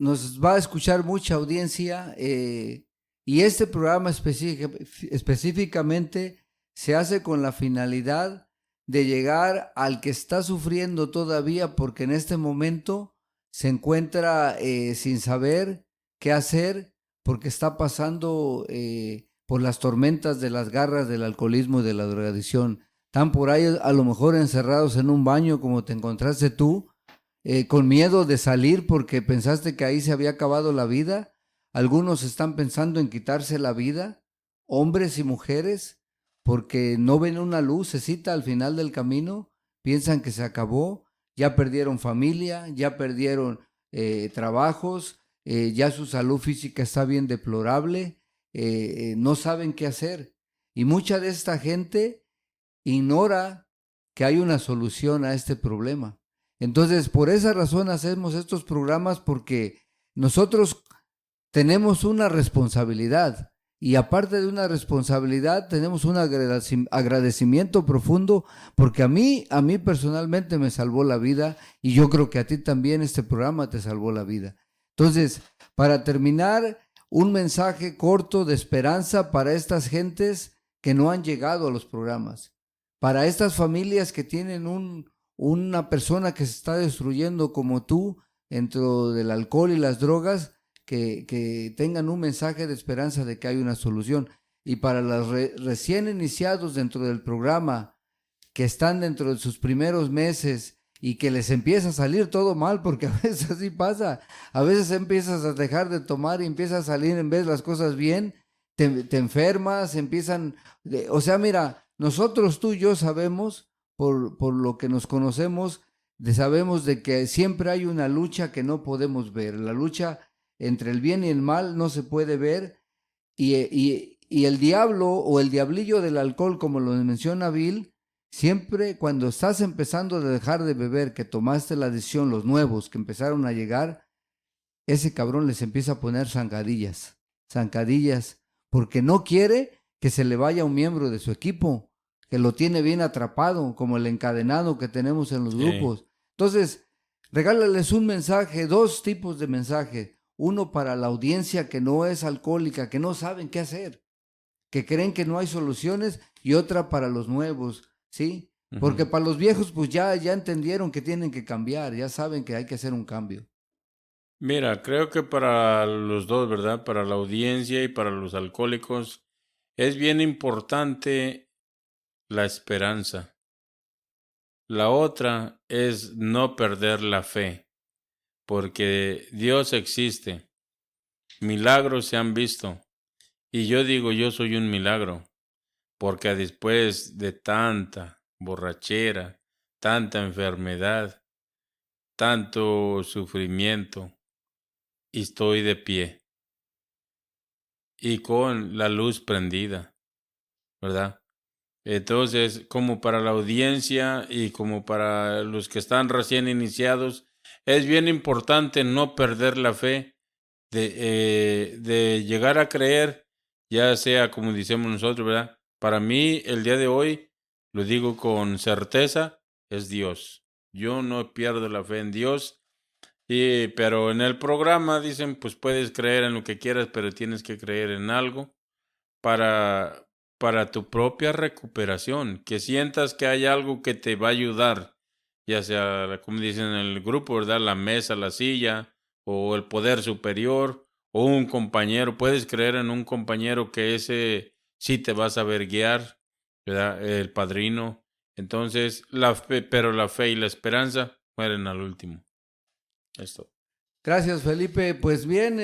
nos va a escuchar mucha audiencia y este programa específicamente se hace con la finalidad de llegar al que está sufriendo todavía porque en este momento se encuentra sin saber qué hacer porque está pasando por las tormentas de las garras del alcoholismo y de la drogadicción. Están por ahí a lo mejor encerrados en un baño como te encontraste tú, con miedo de salir porque pensaste que ahí se había acabado la vida. Algunos están pensando en quitarse la vida, hombres y mujeres, porque no ven una lucecita al final del camino, piensan que se acabó, ya perdieron familia, ya perdieron trabajos, ya su salud física está bien deplorable, no saben qué hacer. Y mucha de esta gente ignora que hay una solución a este problema. Entonces, por esa razón hacemos estos programas porque nosotros tenemos una responsabilidad y aparte de una responsabilidad tenemos un agradecimiento profundo porque a mí personalmente me salvó la vida y yo creo que a ti también este programa te salvó la vida. Entonces, para terminar, un mensaje corto de esperanza para estas gentes que no han llegado a los programas, para estas familias que tienen una persona que se está destruyendo como tú dentro del alcohol y las drogas, que tengan un mensaje de esperanza de que hay una solución. Y para los recién iniciados dentro del programa, que están dentro de sus primeros meses y que les empieza a salir todo mal, porque a veces así pasa, a veces empiezas a dejar de tomar y empiezan a salir en vez las cosas bien, te enfermas, o sea, mira, nosotros tú y yo sabemos por lo que nos conocemos, sabemos de que siempre hay una lucha que no podemos ver. La lucha entre el bien y el mal no se puede ver, y el diablo o el diablillo del alcohol, como lo menciona Bill, siempre cuando estás empezando a dejar de beber, que tomaste la decisión, los nuevos que empezaron a llegar, ese cabrón les empieza a poner zancadillas, porque no quiere que se le vaya un miembro de su equipo, que lo tiene bien atrapado, como el encadenado que tenemos en los grupos. Entonces, regálales un mensaje, 2 tipos de mensaje. Uno para la audiencia que no es alcohólica, que no saben qué hacer, que creen que no hay soluciones, y otra para los nuevos, ¿sí? Porque para los viejos pues ya entendieron que tienen que cambiar, ya saben que hay que hacer un cambio. Mira, creo que para los dos, ¿verdad? Para la audiencia y para los alcohólicos, es bien importante la esperanza. La otra es no perder la fe, porque Dios existe, milagros se han visto, y yo digo yo soy un milagro, porque después de tanta borrachera, tanta enfermedad, tanto sufrimiento, estoy de pie y con la luz prendida, ¿verdad? Entonces, como para la audiencia y como para los que están recién iniciados, es bien importante no perder la fe de llegar a creer, ya sea como decimos nosotros, ¿verdad? Para mí, el día de hoy, lo digo con certeza, es Dios. Yo no pierdo la fe en Dios, pero en el programa dicen, pues puedes creer en lo que quieras, pero tienes que creer en algo para, para tu propia recuperación, que sientas que hay algo que te va a ayudar, ya sea, como dicen en el grupo, ¿verdad? La mesa, la silla, o el poder superior, o un compañero. Puedes creer en un compañero que ese sí te va a saber guiar, ¿verdad? El padrino. Entonces, pero la fe y la esperanza mueren al último. Esto. Gracias, Felipe. Pues bien,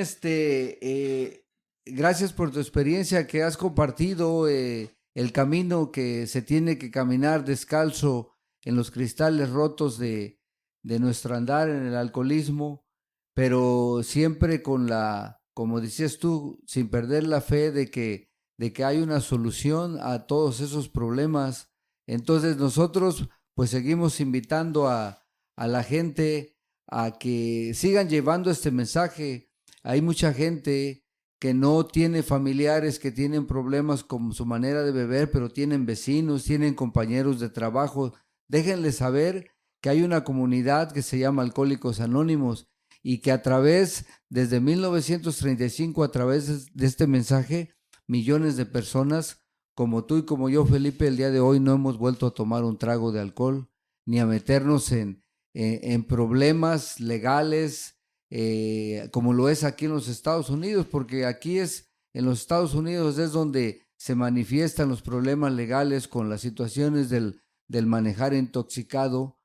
gracias por tu experiencia que has compartido, el camino que se tiene que caminar descalzo en los cristales rotos de nuestro andar en el alcoholismo, pero siempre con como decías tú, sin perder la fe de que hay una solución a todos esos problemas. Entonces nosotros pues seguimos invitando a la gente a que sigan llevando este mensaje. Hay mucha gente que no tiene familiares que tienen problemas con su manera de beber, pero tienen vecinos, tienen compañeros de trabajo. Déjenles saber que hay una comunidad que se llama Alcohólicos Anónimos, y que desde 1935, a través de este mensaje, millones de personas como tú y como yo, Felipe, el día de hoy no hemos vuelto a tomar un trago de alcohol, ni a meternos en problemas legales, como lo es aquí en los Estados Unidos, porque en los Estados Unidos es donde se manifiestan los problemas legales con las situaciones del manejar intoxicado,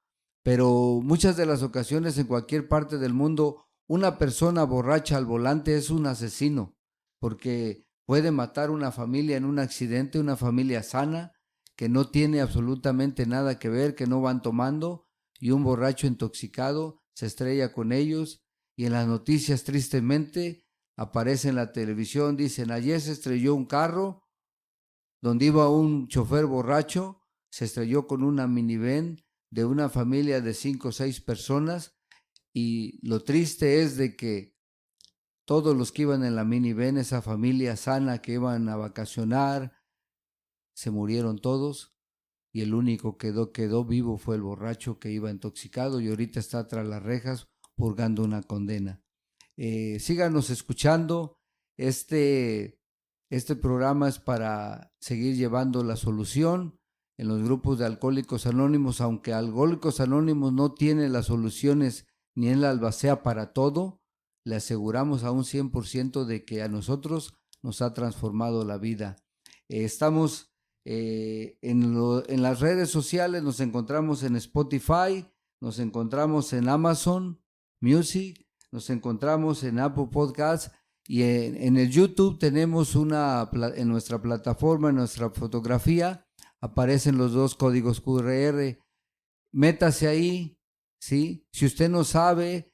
pero muchas de las ocasiones en cualquier parte del mundo, una persona borracha al volante es un asesino, porque puede matar una familia en un accidente, una familia sana, que no tiene absolutamente nada que ver, que no van tomando, y un borracho intoxicado se estrella con ellos, y en las noticias tristemente aparece en la televisión, dicen, ayer se estrelló un carro donde iba un chofer borracho, se estrelló con una minivan de una familia de 5 o 6 personas, y lo triste es de que todos los que iban en la minivan, esa familia sana que iban a vacacionar, se murieron todos, y el único que quedó vivo fue el borracho que iba intoxicado, y ahorita está tras las rejas purgando una condena. Síganos escuchando. Este programa es para seguir llevando la solución en los grupos de Alcohólicos Anónimos, aunque Alcohólicos Anónimos no tiene las soluciones ni en la albacea para todo. Le aseguramos a un 100% de que a nosotros nos ha transformado la vida. Estamos en las redes sociales, nos encontramos en Spotify, nos encontramos en Amazon Music, nos encontramos en Apple Podcasts, y en el YouTube tenemos en nuestra plataforma, en nuestra fotografía, aparecen los 2 códigos QR. Métase ahí, ¿sí? Si usted no sabe,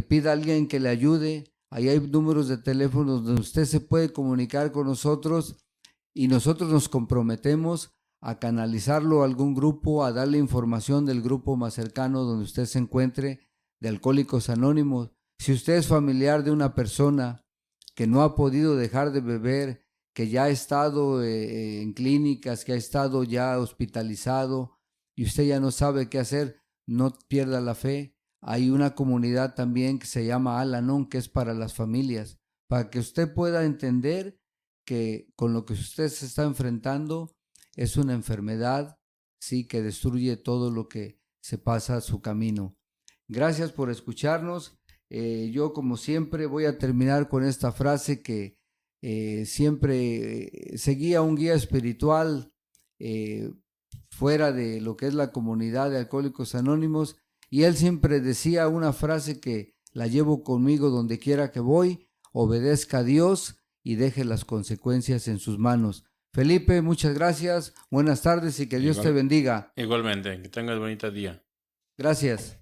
pida a alguien que le ayude. Ahí hay números de teléfono donde usted se puede comunicar con nosotros y nosotros nos comprometemos a canalizarlo a algún grupo, a darle información del grupo más cercano donde usted se encuentre, de Alcohólicos Anónimos. Si usted es familiar de una persona que no ha podido dejar de beber, que ya ha estado en clínicas, que ha estado ya hospitalizado y usted ya no sabe qué hacer, no pierda la fe. Hay una comunidad también que se llama Al-Anon, que es para las familias, para que usted pueda entender que con lo que usted se está enfrentando es una enfermedad, sí, que destruye todo lo que se pasa a su camino. Gracias por escucharnos. Yo, como siempre, voy a terminar con esta frase que siempre seguía un guía espiritual fuera de lo que es la comunidad de Alcohólicos Anónimos, y él siempre decía una frase que la llevo conmigo donde quiera que voy: obedezca a Dios y deje las consecuencias en sus manos. Felipe, muchas gracias, buenas tardes y que Dios te bendiga. Igualmente, que tengas bonito día. Gracias.